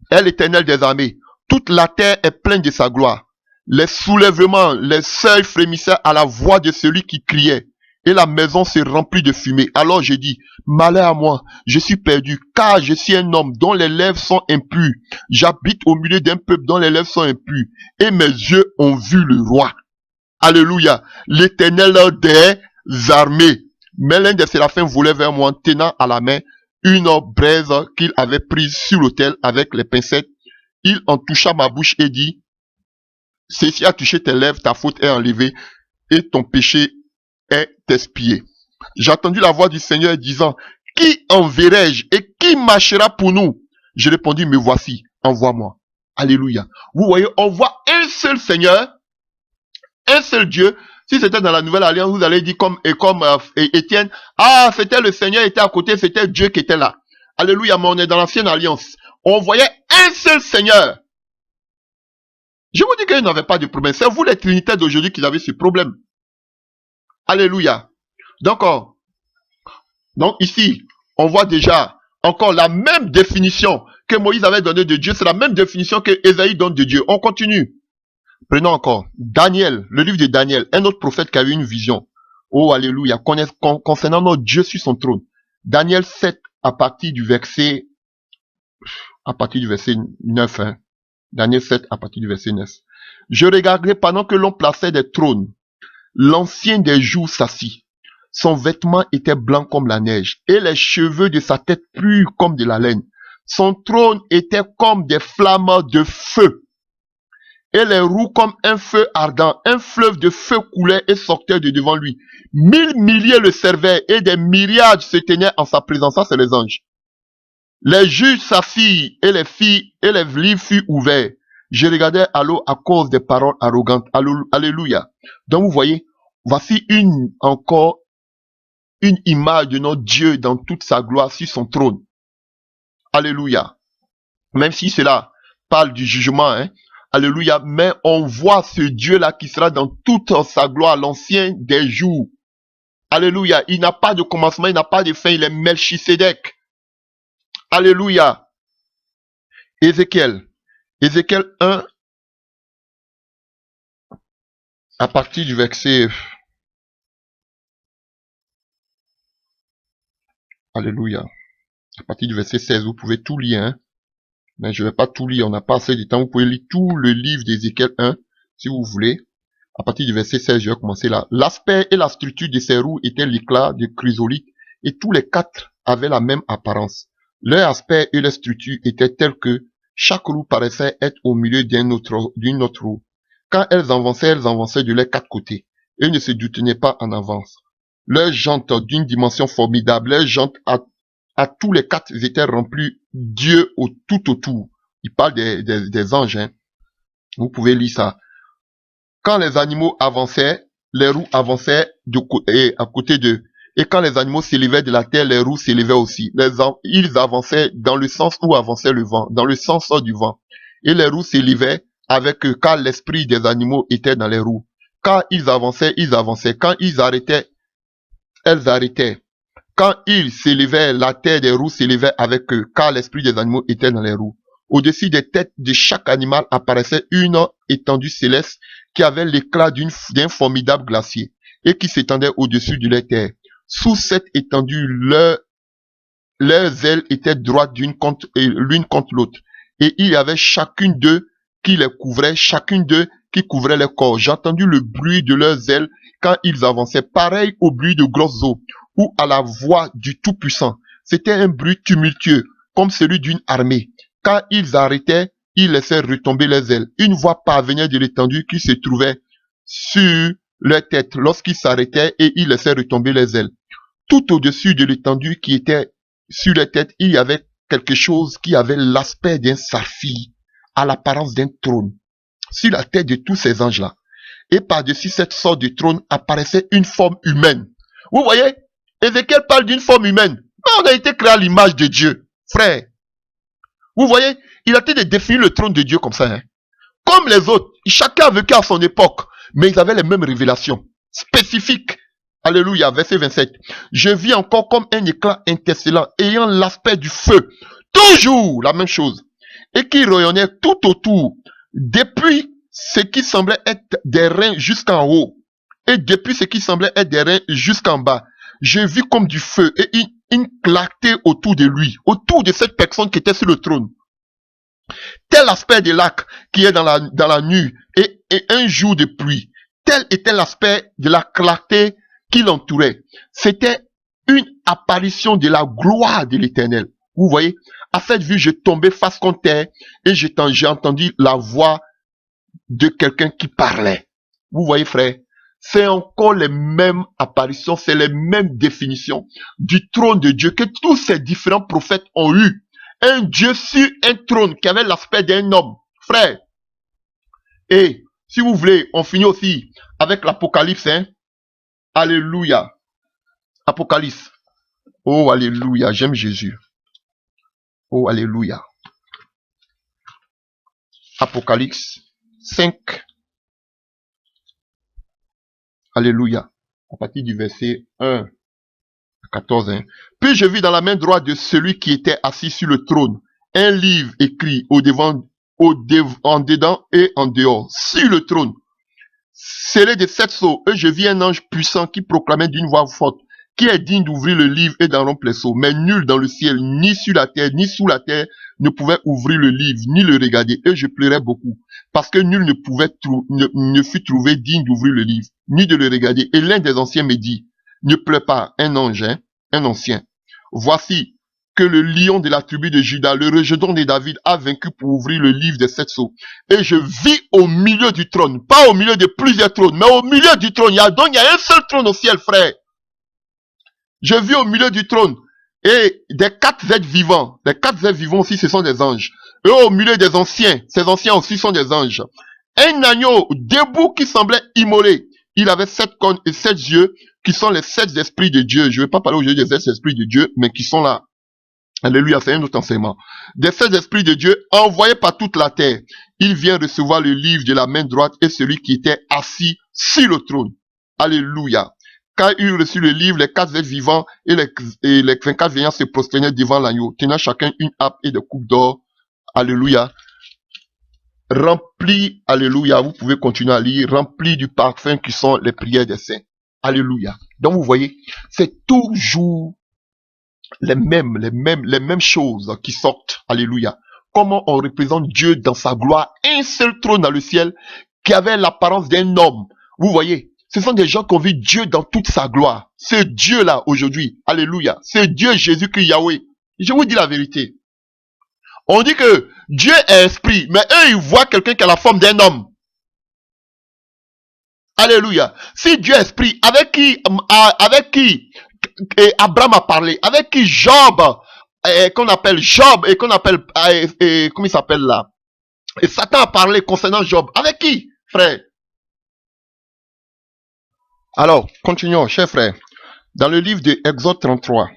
S1: est l'Éternel des armées. Toute la terre est pleine de sa gloire. Les soulèvements, les seuils frémissaient à la voix de celui qui criait, et la maison se remplit de fumée. Alors j'ai dit, malheur à moi, je suis perdu, car je suis un homme dont les lèvres sont impures. J'habite au milieu d'un peuple dont les lèvres sont impures, et mes yeux ont vu le roi. Alléluia, l'Éternel des armées. Mais l'un des séraphins volait vers moi, tenant à la main une braise qu'il avait prise sur l'autel avec les pincettes. Il en toucha ma bouche et dit, ceci a touché tes lèvres, ta faute est enlevée et ton péché est expié. J'ai entendu la voix du Seigneur disant, qui enverrai-je et qui marchera pour nous? Je répondis, me voici, envoie-moi. Alléluia. Vous voyez, on voit un seul Seigneur, un seul Dieu. Si c'était dans la nouvelle alliance, vous allez dire comme Étienne, ah, c'était le Seigneur était à côté, c'était Dieu qui était là. Alléluia, mais on est dans l'ancienne alliance. On voyait un seul Seigneur. Je vous dis qu'il n'avait pas de problème. C'est vous les trinitaires d'aujourd'hui qui avez ce problème. Alléluia. Donc ici, on voit déjà encore la même définition que Moïse avait donnée de Dieu. C'est la même définition que Ésaïe donne de Dieu. On continue. Prenons encore Daniel, le livre de Daniel, un autre prophète qui a eu une vision. Oh, alléluia, concernant notre Dieu sur son trône. Daniel 7, à partir du verset 9. Hein. Daniel 7, à partir du verset 9. Je regardais pendant que l'on plaçait des trônes. L'ancien des jours s'assit. Son vêtement était blanc comme la neige, et les cheveux de sa tête purs comme de la laine. Son trône était comme des flammes de feu. Et les roues comme un feu ardent, un fleuve de feu coulait et sortait de devant lui. 1000 milliers le servaient et des myriades se tenaient en sa présence. Ça, c'est les anges. Les juges s'assirent et les livres furent ouverts. Je regardais à l'eau à cause des paroles arrogantes. Alléluia. Donc vous voyez, voici encore une image de notre Dieu dans toute sa gloire sur son trône. Alléluia. Même si cela parle du jugement, hein. Alléluia, mais on voit ce Dieu-là qui sera dans toute sa gloire, l'ancien des jours. Alléluia, il n'a pas de commencement, il n'a pas de fin, il est Melchisédek. Alléluia. Ézéchiel 1, à partir du verset... Alléluia. À partir du verset 16, vous pouvez tout lire, hein. Mais je ne vais pas tout lire, on n'a pas assez de temps. Vous pouvez lire tout le livre d'Ézéchiel 1, si vous voulez. À partir du verset 16, je vais commencer là. L'aspect et la structure de ces roues étaient l'éclat de chrysolite, et tous les 4 avaient la même apparence. Leur aspect et leur structure étaient tels que chaque roue paraissait être au milieu d'une autre roue. Quand elles avançaient de leurs 4 côtés, et ne se détenaient pas en avance. Leurs jantes d'une dimension formidable, leurs jantes à tous les 4 étaient remplis Dieu tout autour. Il parle des anges. Hein. Vous pouvez lire ça. Quand les animaux avançaient, les roues avançaient à côté d'eux. Et quand les animaux s'élevaient de la terre, les roues s'élevaient aussi. Ils avançaient dans le sens où avançait le vent, dans le sens du vent. Et les roues s'élevaient avec eux, car l'esprit des animaux était dans les roues. Quand ils avançaient. Quand ils arrêtaient, elles arrêtaient. Quand ils s'élevaient, la terre des roues s'élevait avec eux, car l'esprit des animaux était dans les roues. Au-dessus des têtes de chaque animal apparaissait une étendue céleste qui avait l'éclat d'un formidable glacier et qui s'étendait au-dessus de la terre. Sous cette étendue, leurs ailes étaient droites l'une contre l'autre et il y avait chacune d'eux qui les couvrait, chacune d'eux qui couvrait leur corps. J'ai entendu le bruit de leurs ailes quand ils avançaient, pareil au bruit de grosses eaux ou à la voix du Tout-Puissant. C'était un bruit tumultueux, comme celui d'une armée. Quand ils arrêtaient, ils laissaient retomber les ailes. Une voix parvenait de l'étendue qui se trouvait sur leur tête lorsqu'ils s'arrêtaient et ils laissaient retomber les ailes. Tout au-dessus de l'étendue qui était sur leur tête, il y avait quelque chose qui avait l'aspect d'un saphir, à l'apparence d'un trône, sur la tête de tous ces anges-là. Et par-dessus cette sorte de trône apparaissait une forme humaine. Vous voyez, Ézéchiel parle d'une forme humaine. Mais on a été créé à l'image de Dieu, frère. Vous voyez, il a été de définir le trône de Dieu comme ça. Hein. Comme les autres, chacun a vécu à son époque, mais ils avaient les mêmes révélations spécifiques. Alléluia, verset 27. Je vis encore comme un éclat interstellant, ayant l'aspect du feu. Toujours la même chose. Et qui rayonnait tout autour, depuis ce qui semblait être des reins jusqu'en haut, et depuis ce qui semblait être des reins jusqu'en bas. Je vis comme du feu et une clarté autour de lui, autour de cette personne qui était sur le trône. Tel aspect de lac qui est dans la nuit et un jour de pluie. Tel était l'aspect de la clarté qui l'entourait. C'était une apparition de la gloire de l'Éternel. Vous voyez, à cette vue, je tombais face contre terre et j'ai entendu la voix de quelqu'un qui parlait. Vous voyez, frère, c'est encore les mêmes apparitions, c'est les mêmes définitions du trône de Dieu que tous ces différents prophètes ont eu. Un Dieu sur un trône qui avait l'aspect d'un homme, frère. Et si vous voulez, on finit aussi avec l'Apocalypse. Hein? Alléluia. Apocalypse. Oh, alléluia, j'aime Jésus. Oh, alléluia. Apocalypse 5. Alléluia. À partir du verset 1 à 14. Hein. Puis je vis dans la main droite de celui qui était assis sur le trône un livre écrit en dedans et en dehors, sur le trône, scellé de 7 sceaux. Et je vis un ange puissant qui proclamait d'une voix forte, qui est digne d'ouvrir le livre et d'en rompre les sceaux. Mais nul dans le ciel, ni sur la terre, ni sous la terre, ne pouvait ouvrir le livre, ni le regarder. Et je pleurais beaucoup, parce que nul ne fut trouvé digne d'ouvrir le livre, ni de le regarder. Et l'un des anciens me dit, ne pleure pas, un ange, hein, un ancien. Voici que le lion de la tribu de Juda, le rejeton de David, a vaincu pour ouvrir le livre des 7 sceaux. Et je vis au milieu du trône, pas au milieu de plusieurs trônes, mais au milieu du trône. Donc il y a un seul trône au ciel, frère. Je vis au milieu du trône. Et des 4 êtres vivants. Les 4 êtres vivants aussi, ce sont des anges. Et au milieu des anciens, ces anciens aussi sont des anges. Un agneau debout qui semblait immolé. Il avait 7 cornes et 7 yeux, qui sont les 7 esprits de Dieu. Je ne vais pas parler aujourd'hui des 7 esprits de Dieu, mais qui sont là. Alléluia, c'est un autre enseignement. Des 7 esprits de Dieu envoyés par toute la terre. Il vient recevoir le livre de la main droite et celui qui était assis sur le trône. Alléluia. Quand il reçut le livre, les 4 êtres vivants et les 24 veillants se prosternaient devant l'agneau, tenant chacun une harpe et des coupes d'or. Alléluia. Rempli, alléluia, vous pouvez continuer à lire, rempli du parfum qui sont les prières des saints. Alléluia. Donc vous voyez, c'est toujours les mêmes choses qui sortent. Alléluia. Comment on représente Dieu dans sa gloire. Un seul trône dans le ciel qui avait l'apparence d'un homme. Vous voyez, ce sont des gens qui ont vu Dieu dans toute sa gloire. Ce Dieu-là aujourd'hui. Alléluia. C'est Dieu Jésus-Christ Yahweh. Je vous dis la vérité. On dit que Dieu est esprit, mais eux, ils voient quelqu'un qui a la forme d'un homme. Alléluia. Si Dieu est esprit, avec qui Abraham a parlé, avec qui Job, qu'on appelle Job, et qu'on appelle, comment il s'appelle là? Et Satan a parlé concernant Job. Avec qui, frère? Alors, continuons, chers frères. Dans le livre de Exode 33,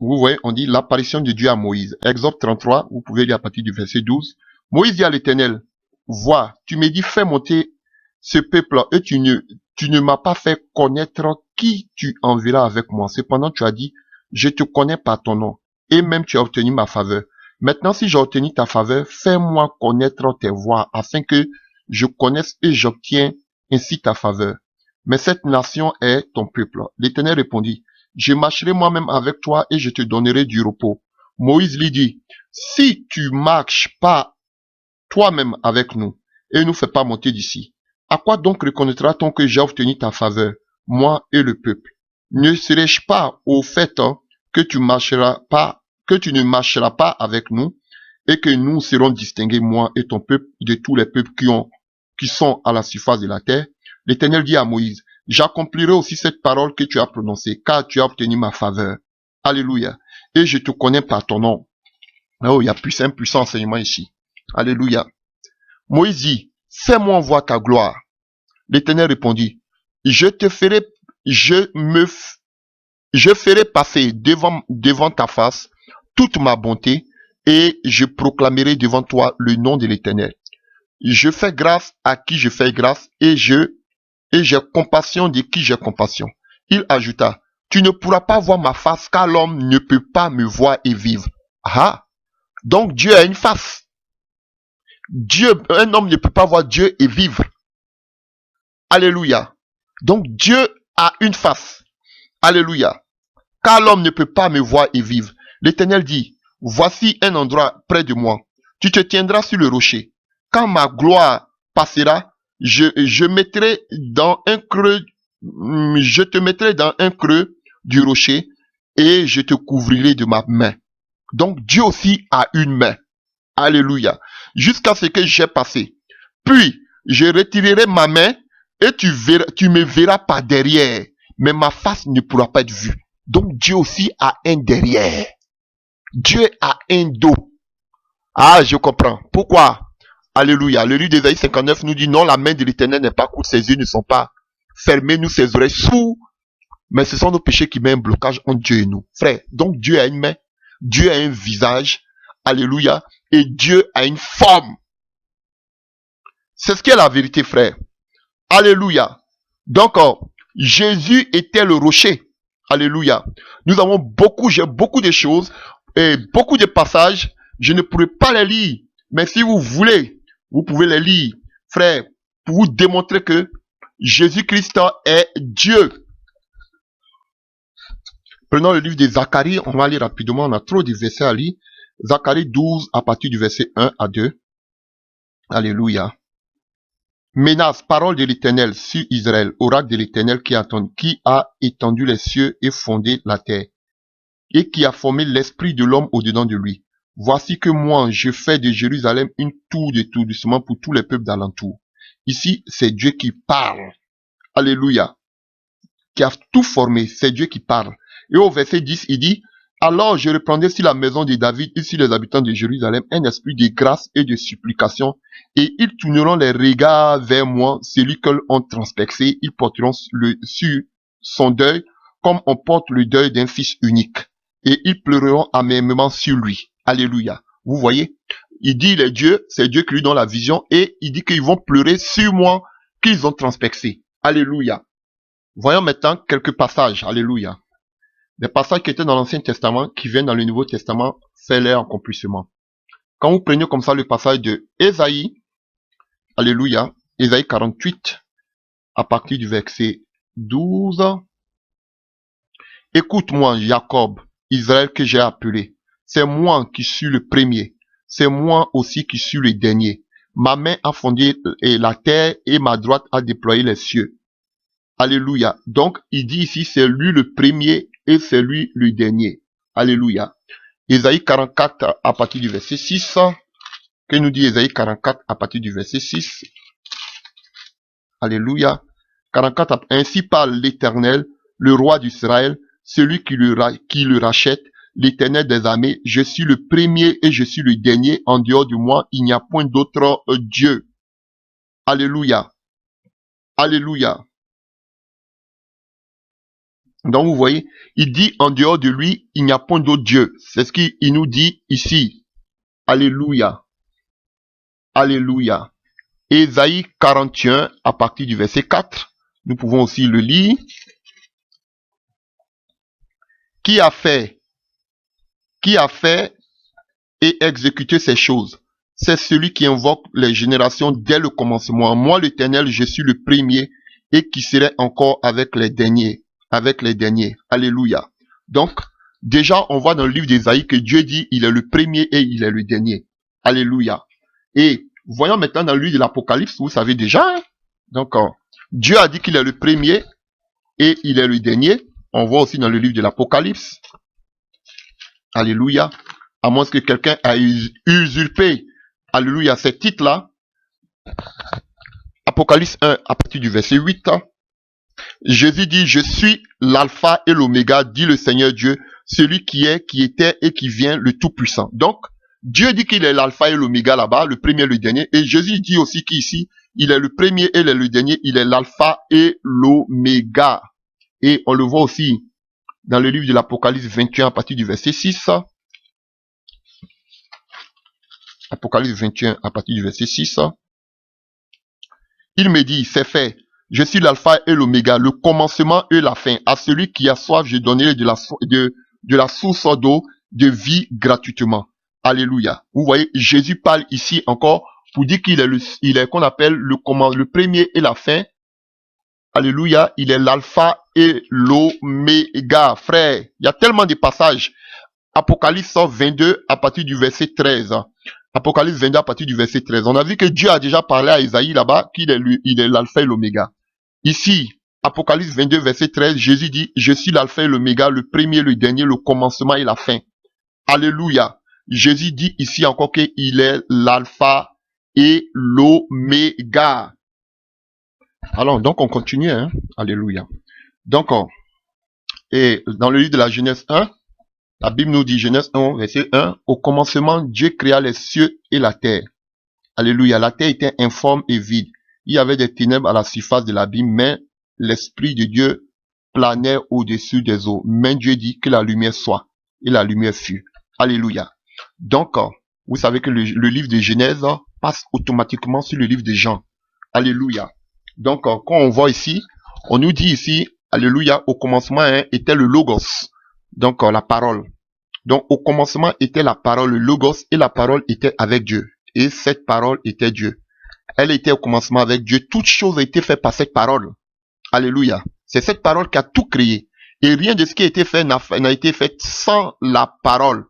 S1: vous voyez, on dit l'apparition de Dieu à Moïse. Exode 33, vous pouvez lire à partir du verset 12. Moïse dit à l'Éternel, vois, tu me dis, fais monter ce peuple et tu ne m'as pas fait connaître qui tu enverras avec moi. Cependant, tu as dit, je te connais par ton nom et même tu as obtenu ma faveur. Maintenant, si j'ai obtenu ta faveur, fais-moi connaître tes voies afin que je connaisse et j'obtiens ainsi ta faveur. Mais cette nation est ton peuple. L'Éternel répondit, je marcherai moi-même avec toi et je te donnerai du repos. Moïse lui dit, si tu marches pas toi-même avec nous et nous fais pas monter d'ici, à quoi donc reconnaîtra-t-on que j'ai obtenu ta faveur, moi et le peuple? Ne serais-je pas au fait que tu ne marcheras pas avec nous et que nous serons distingués, moi et ton peuple, de tous les peuples qui sont à la surface de la terre? L'Éternel dit à Moïse, j'accomplirai aussi cette parole que tu as prononcée, car tu as obtenu ma faveur. Alléluia. Et je te connais par ton nom. Oh, il y a un puissant enseignement ici. Alléluia. Moïse dit, fais-moi voir ta gloire. L'Éternel répondit, je ferai passer devant ta face toute ma bonté et je proclamerai devant toi le nom de l'Éternel. Je fais grâce à qui je fais grâce et j'ai compassion de qui j'ai compassion. Il ajouta, tu ne pourras pas voir ma face car l'homme ne peut pas me voir et vivre. Ah, donc Dieu a une face. Un homme ne peut pas voir Dieu et vivre. Alléluia. Donc Dieu a une face. Alléluia. Car l'homme ne peut pas me voir et vivre. L'Éternel dit, voici un endroit près de moi. Tu te tiendras sur le rocher. Quand ma gloire passera, je te mettrai dans un creux du rocher et je te couvrirai de ma main. Donc Dieu aussi a une main. Alléluia. Jusqu'à ce que j'ai passé. Puis, je retirerai ma main et tu me verras par derrière. Mais ma face ne pourra pas être vue. Donc Dieu aussi a un derrière. Dieu a un dos. Ah, je comprends. Pourquoi? Alléluia. Le livre d'Ésaïe 59 nous dit, non, la main de l'Éternel n'est pas courte, ses yeux ne sont pas fermés, nous ses oreilles sourdes. Mais ce sont nos péchés qui mettent un blocage entre Dieu et nous. Frère, donc Dieu a une main, Dieu a un visage. Alléluia. Et Dieu a une forme. C'est ce qui est la vérité, frère. Alléluia. Donc, Jésus était le rocher. Alléluia. Nous avons j'ai beaucoup de choses et beaucoup de passages. Je ne pourrai pas les lire. Mais si vous voulez, vous pouvez les lire. Frère, pour vous démontrer que Jésus-Christ est Dieu. Prenons le livre de Zacharie. On va lire rapidement. On a trop de versets à lire. Zacharie 12 à partir du verset 1 à 2. Alléluia. Menace, parole de l'Éternel sur Israël, oracle de l'Éternel qui a étendu les cieux et fondé la terre, et qui a formé l'esprit de l'homme au-dedans de lui. Voici que moi, je fais de Jérusalem une tour de tout doucement pour tous les peuples d'alentour. Ici, c'est Dieu qui parle. Alléluia. Qui a tout formé, c'est Dieu qui parle. Et au verset 10, il dit, alors je reprendrai sur la maison de David et sur les habitants de Jérusalem un esprit de grâce et de supplication, et ils tourneront les regards vers moi, celui qu'ils ont transpercé, ils porteront sur son deuil comme on porte le deuil d'un fils unique, et ils pleureront amèrement sur lui. Alléluia. Vous voyez, il dit les dieux, c'est Dieu qui lui donne la vision, et il dit qu'ils vont pleurer sur moi, qu'ils ont transpercé. Alléluia. Voyons maintenant quelques passages. Alléluia. Des passages qui étaient dans l'Ancien Testament, qui viennent dans le Nouveau Testament, fais-les en accomplissement. Quand vous prenez comme ça le passage de Ésaïe, alléluia, Ésaïe 48, à partir du verset 12. Écoute-moi, Jacob, Israël que j'ai appelé. C'est moi qui suis le premier. C'est moi aussi qui suis le dernier. Ma main a fondé la terre et ma droite a déployé les cieux. Alléluia. Donc, il dit ici, c'est lui le premier et c'est lui le dernier. Alléluia. Ésaïe 44 à partir du verset 6. Que nous dit Ésaïe 44 à partir du verset 6. Alléluia. 44. Ainsi parle l'Éternel, le roi d'Israël, celui qui le rachète, l'Éternel des armées. Je suis le premier et je suis le dernier. En dehors de moi, il n'y a point d'autre Dieu. Alléluia. Alléluia. Donc vous voyez, il dit en dehors de lui, il n'y a point d'autre Dieu. C'est ce qu'il nous dit ici. Alléluia. Alléluia. Ésaïe 41 à partir du verset 4. Nous pouvons aussi le lire. Qui a fait et exécuté ces choses? C'est celui qui invoque les générations dès le commencement. Moi, l'Éternel, je suis le premier et qui serai encore avec les derniers. Alléluia. Donc, Déjà, on voit dans le livre d'Ésaïe que Dieu dit, il est le premier et il est le dernier. Alléluia. Et voyons maintenant dans le livre de l'Apocalypse, vous savez déjà, hein? Donc, Dieu a dit qu'il est le premier et il est le dernier. On voit aussi dans le livre de l'Apocalypse. Alléluia. À moins que quelqu'un a usurpé, alléluia, ces titres-là. Apocalypse 1, à partir du verset 8. Jésus dit, je suis l'alpha et l'oméga, dit le Seigneur Dieu, celui qui est, qui était et qui vient, le Tout-Puissant. Donc, Dieu dit qu'il est l'alpha et l'oméga là-bas, le premier et le dernier. Et Jésus dit aussi qu'ici, il est le premier et il est le dernier, il est l'alpha et l'oméga. Et on le voit aussi dans le livre de l'Apocalypse 21 à partir du verset 6. Apocalypse 21 à partir du verset 6. Il me dit, c'est fait. Je suis l'alpha et l'oméga, le commencement et la fin. À celui qui a soif, je donnerai de la source d'eau de vie gratuitement. Alléluia. Vous voyez, Jésus parle ici encore pour dire qu'il est qu'on appelle le premier et la fin. Alléluia. Il est l'alpha et l'oméga. Frère, il y a tellement de passages. Apocalypse 22 à partir du verset 13. Apocalypse 22 à partir du verset 13. On a vu que Dieu a déjà parlé à Isaïe là-bas, qu'il est il est l'alpha et l'oméga. Ici, Apocalypse 22 verset 13, Jésus dit, je suis l'alpha et l'oméga, le premier, le dernier, le commencement et la fin. Alléluia. Jésus dit ici encore qu'il est l'alpha et l'oméga. Alors, donc on continue, hein. Alléluia. Donc, et dans le livre de la Genèse 1, la Bible nous dit, Genèse 1, verset 1, au commencement, Dieu créa les cieux et la terre. Alléluia. La terre était informe et vide. Il y avait des ténèbres à la surface de l'abîme, mais l'Esprit de Dieu planait au-dessus des eaux. Mais Dieu dit que la lumière soit, et la lumière fut. Alléluia. Donc, vous savez que le livre de Genèse passe automatiquement sur le livre de Jean. Alléluia. Donc, quand on voit ici, on nous dit ici, alléluia, au commencement était le Logos. Donc, la parole. Donc, au commencement était la parole, le Logos, et la parole était avec Dieu. Et cette parole était Dieu. Elle était au commencement avec Dieu. Toute chose a été faite par cette parole. Alléluia. C'est cette parole qui a tout créé. Et rien de ce qui a été fait n'a été fait sans la parole.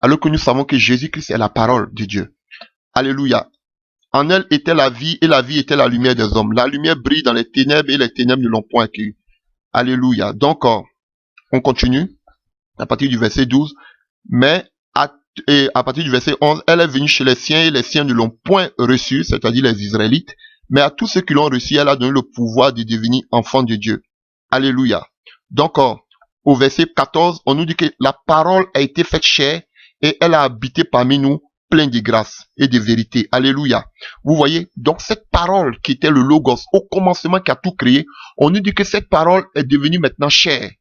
S1: Alors que nous savons que Jésus-Christ est la parole de Dieu. Alléluia. En elle était la vie et la vie était la lumière des hommes. La lumière brille dans les ténèbres et les ténèbres ne l'ont point accueillie. Alléluia. Donc, on continue à partir du verset 12. Mais à partir du verset 11, elle est venue chez les siens et les siens ne l'ont point reçue, c'est-à-dire les Israélites. Mais à tous ceux qui l'ont reçue, elle a donné le pouvoir de devenir enfant de Dieu. Alléluia. Donc, au verset 14, on nous dit que la parole a été faite chair et elle a habité parmi nous, plein de grâce et de vérité. Alléluia. Vous voyez, donc cette parole qui était le Logos, au commencement qui a tout créé, on nous dit que cette parole est devenue maintenant chair.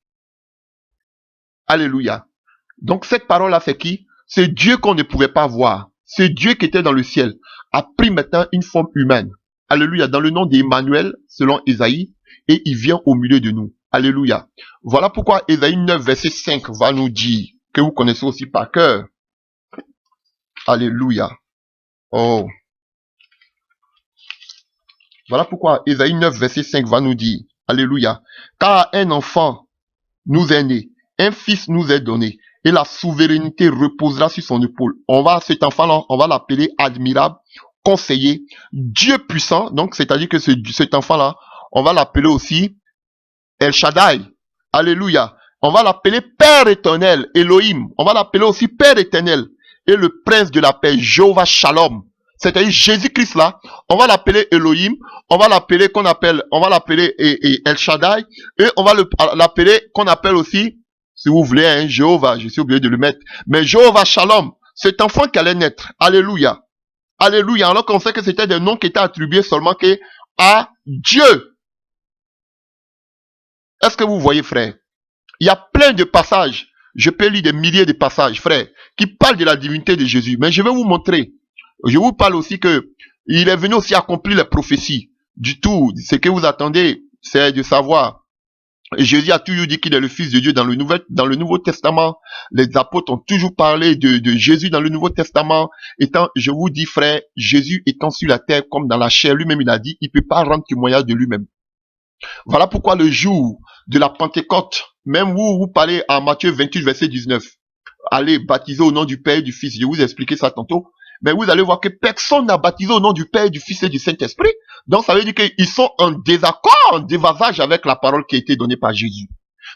S1: Alléluia. Donc cette parole-là, c'est qui? C'est Dieu qu'on ne pouvait pas voir. C'est Dieu qui était dans le ciel, a pris maintenant une forme humaine. Alléluia. Dans le nom d'Emmanuel, selon Ésaïe, et il vient au milieu de nous. Alléluia. Voilà pourquoi Ésaïe 9, verset 5 va nous dire, que vous connaissez aussi par cœur. Alléluia. Oh. Voilà pourquoi Ésaïe 9, verset 5 va nous dire, alléluia. Car un enfant nous est né, un fils nous est donné, et la souveraineté reposera sur son épaule. Cet enfant-là, on va l'appeler admirable, conseiller, Dieu puissant. Donc, c'est-à-dire que cet enfant-là, on va l'appeler aussi El Shaddai. Alléluia. On va l'appeler Père éternel, Elohim. On va l'appeler aussi Père éternel. Et le prince de la paix, Jéhovah Shalom. C'est-à-dire Jésus-Christ là, on va l'appeler Elohim, on va l'appeler El Shaddai, et on va l'appeler qu'on appelle aussi, si vous voulez, hein, Jéhovah, je suis obligé de le mettre, mais Jéhovah Shalom, cet enfant qui allait naître. Alléluia. Alléluia. Alors qu'on sait que c'était des noms qui étaient attribués seulement à Dieu. Est-ce que vous voyez, frère? Il y a plein de passages. Je peux lire des milliers de passages, frère, qui parlent de la divinité de Jésus. Mais je vais vous montrer. Je vous parle aussi que il est venu aussi accomplir les prophéties. Du tout, ce que vous attendez, c'est de savoir. Et Jésus a toujours dit qu'il est le Fils de Dieu dans le Nouveau Testament. Les apôtres ont toujours parlé de Jésus dans le Nouveau Testament. Je vous dis, frère, Jésus étant sur la terre comme dans la chair, lui-même il a dit, il peut pas rendre témoignage de lui-même. Voilà pourquoi le jour de la Pentecôte, même vous parlez en Matthieu 28, verset 19. Allez baptiser au nom du Père et du Fils. Je vais vous expliquer ça tantôt. Mais vous allez voir que personne n'a baptisé au nom du Père, du Fils et du Saint-Esprit. Donc ça veut dire qu'ils sont en désaccord, en dévasage avec la parole qui a été donnée par Jésus.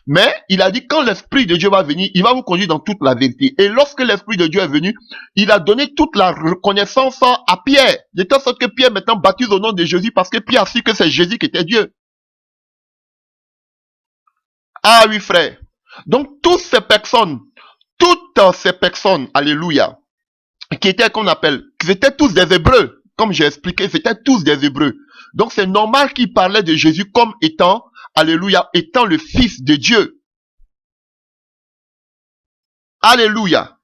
S1: Mais il a dit quand l'Esprit de Dieu va venir, il va vous conduire dans toute la vérité. Et lorsque l'Esprit de Dieu est venu, il a donné toute la reconnaissance à Pierre. De telle sorte que Pierre maintenant baptise au nom de Jésus parce que Pierre a su que c'est Jésus qui était Dieu. Ah oui frère. Donc toutes ces personnes, alléluia, qui étaient qu'on appelle, c'était tous des Hébreux. Comme j'ai expliqué, c'était tous des Hébreux. Donc c'est normal qu'ils parlaient de Jésus comme étant, alléluia, étant le Fils de Dieu. Alléluia.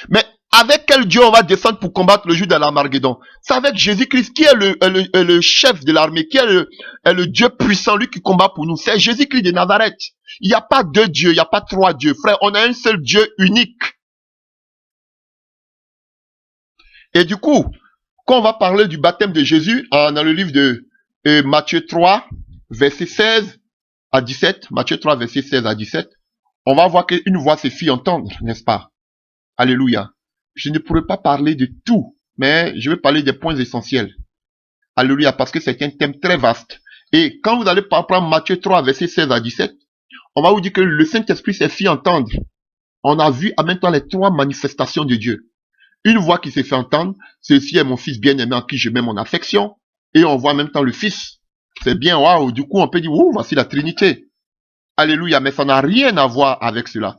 S1: Mais avec quel Dieu on va descendre pour combattre le jour de l'Armageddon? C'est avec Jésus-Christ qui est le chef de l'armée, qui est le Dieu puissant, lui qui combat pour nous. C'est Jésus-Christ de Nazareth. Il n'y a pas deux dieux, il n'y a pas trois dieux. Frère, on a un seul Dieu unique. Et du coup, quand on va parler du baptême de Jésus, dans le livre de Matthieu 3, verset 16 à 17, Matthieu 3, verset 16 à 17, on va voir qu'une voix se fit entendre, n'est-ce pas? Alléluia. Je ne pourrais pas parler de tout, mais je vais parler des points essentiels. Alléluia, parce que c'est un thème très vaste. Et quand vous allez prendre Matthieu 3, verset 16 à 17, on va vous dire que le Saint-Esprit s'est fait entendre. On a vu en même temps les trois manifestations de Dieu. Une voix qui s'est fait entendre, ceci est mon fils bien-aimé en qui je mets mon affection. Et on voit en même temps le fils. C'est bien, waouh, du coup on peut dire, ouh, voici la Trinité. Alléluia, mais ça n'a rien à voir avec cela.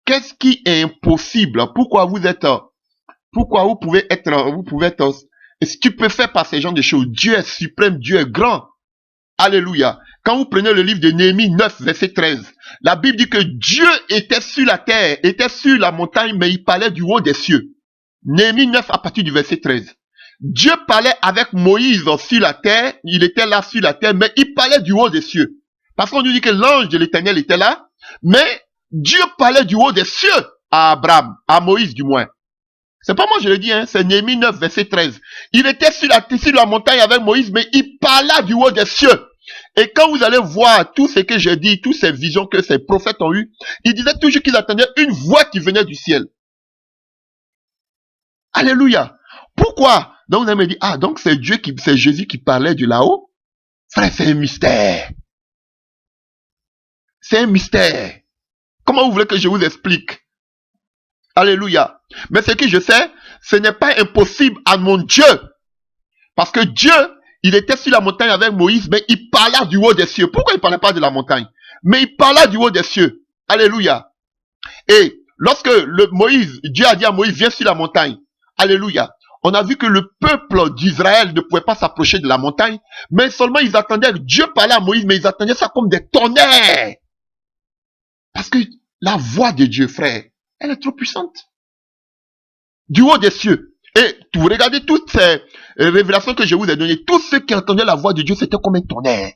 S1: Qu'est-ce qui est impossible? Pourquoi vous pouvez être stupéfait par ces genres de choses? Dieu est suprême, Dieu est grand. Alléluia. Quand vous prenez le livre de Néhémie 9, verset 13, la Bible dit que Dieu était sur la terre, était sur la montagne, mais il parlait du haut des cieux. Néhémie 9 à partir du verset 13. Dieu parlait avec Moïse sur la terre, il était là sur la terre, mais il parlait du haut des cieux. Parce qu'on nous dit que l'ange de l'Éternel était là, mais Dieu parlait du haut des cieux à Abraham, à Moïse du moins. C'est pas moi je le dis, hein, c'est Néhémie 9, verset 13. Il était sur la montagne avec Moïse, mais il parlait du haut des cieux. Et quand vous allez voir tout ce que j'ai dit, toutes ces visions que ces prophètes ont eues, ils disaient toujours qu'ils attendaient une voix qui venait du ciel. Alléluia. Pourquoi? Donc vous allez me dire, ah, donc c'est Jésus qui parlait de là-haut? Frère, c'est un mystère. C'est un mystère. Comment vous voulez que je vous explique? Alléluia. Mais ce que je sais, ce n'est pas impossible à mon Dieu. Parce que Dieu, il était sur la montagne avec Moïse, mais il parlait du haut des cieux. Pourquoi il ne parlait pas de la montagne? Mais il parlait du haut des cieux. Alléluia. Et lorsque Dieu a dit à Moïse, viens sur la montagne. Alléluia. On a vu que le peuple d'Israël ne pouvait pas s'approcher de la montagne, mais seulement ils attendaient, Dieu parlait à Moïse, mais ils attendaient ça comme des tonnerres. Parce que la voix de Dieu, frère, elle est trop puissante. Du haut des cieux. Et vous regardez toutes ces révélations que je vous ai données, tous ceux qui entendaient la voix de Dieu, c'était comme un tonnerre.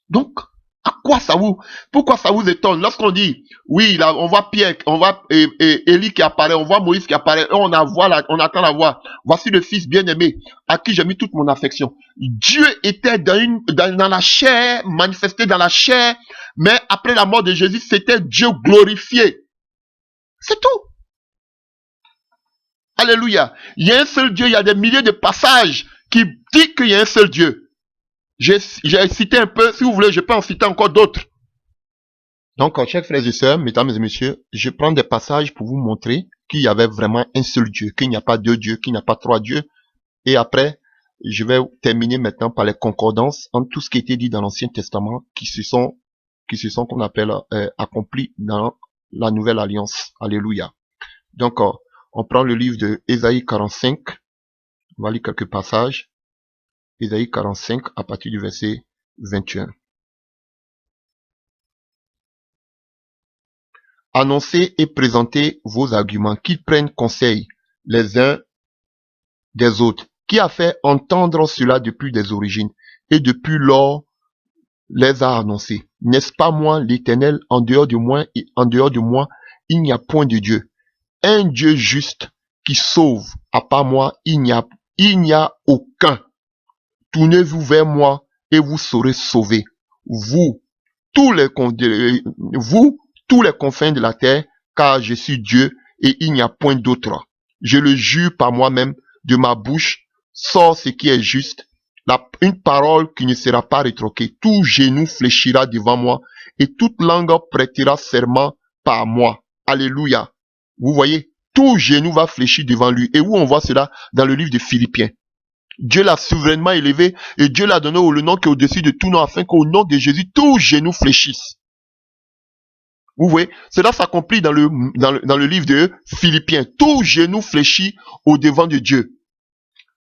S1: Donc, pourquoi ça vous étonne? Lorsqu'on dit, oui, on voit Pierre, on voit Élie qui apparaît, on voit Moïse qui apparaît, on attend la voix. Voici le fils bien-aimé, à qui j'ai mis toute mon affection. Dieu était dans la chair, manifesté dans la chair, mais après la mort de Jésus, c'était Dieu glorifié. C'est tout. Alléluia. Il y a un seul Dieu, il y a des milliers de passages qui disent qu'il y a un seul Dieu. J'ai cité un peu, si vous voulez, je peux en citer encore d'autres. Donc, chers frères et sœurs, mesdames et messieurs, je prends des passages pour vous montrer qu'il y avait vraiment un seul Dieu, qu'il n'y a pas deux dieux, qu'il n'y a pas trois dieux. Et après, je vais terminer maintenant par les concordances entre tout ce qui a été dit dans l'Ancien Testament qui se sont qu'on appelle accomplis dans la Nouvelle Alliance. Alléluia. Donc, on prend le livre de Ésaïe 45. On va lire quelques passages. Ésaïe 45 à partir du verset 21. Annoncez et présentez vos arguments, qu'ils prennent conseil les uns des autres. Qui a fait entendre cela depuis des origines et depuis lors les a annoncés? N'est-ce pas moi, l'Éternel, en dehors de moi, il n'y a point de Dieu. Un Dieu juste qui sauve, à part moi, il n'y a aucun. Tournez-vous vers moi et vous serez sauvés, vous tous les vous, tous les confins de la terre, car je suis Dieu et il n'y a point d'autre. Je le jure par moi-même, de ma bouche sort ce qui est juste, une parole qui ne sera pas rétroquée. Tout genou fléchira devant moi et toute langue prêtera serment par moi. Alléluia. Vous voyez, tout genou va fléchir devant lui. Et où on voit cela? Dans le livre de Philippiens. Dieu l'a souverainement élevé et Dieu l'a donné le nom qui est au-dessus de tout nom, afin qu'au nom de Jésus, tout genou fléchisse. Vous voyez, cela s'accomplit dans le livre de Philippiens. Tout genou fléchit au devant de Dieu.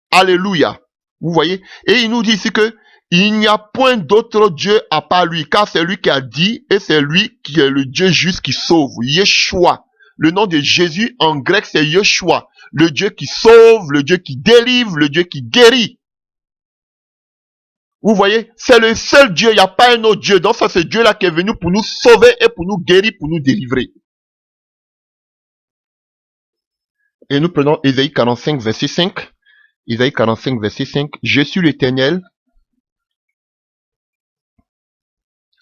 S1: Alléluia. Vous voyez? Et il nous dit ici que il n'y a point d'autre Dieu à part lui, car c'est lui qui a dit et c'est lui qui est le Dieu juste qui sauve. Yeshua. Le nom de Jésus en grec c'est Yeshua. Le Dieu qui sauve, le Dieu qui délivre, le Dieu qui guérit. Vous voyez? C'est le seul Dieu, il n'y a pas un autre Dieu. Donc ça c'est Dieu là qui est venu pour nous sauver et pour nous guérir, pour nous délivrer. Et nous prenons Ésaïe 45 verset 5. Ésaïe 45 verset 5. Je suis l'Éternel.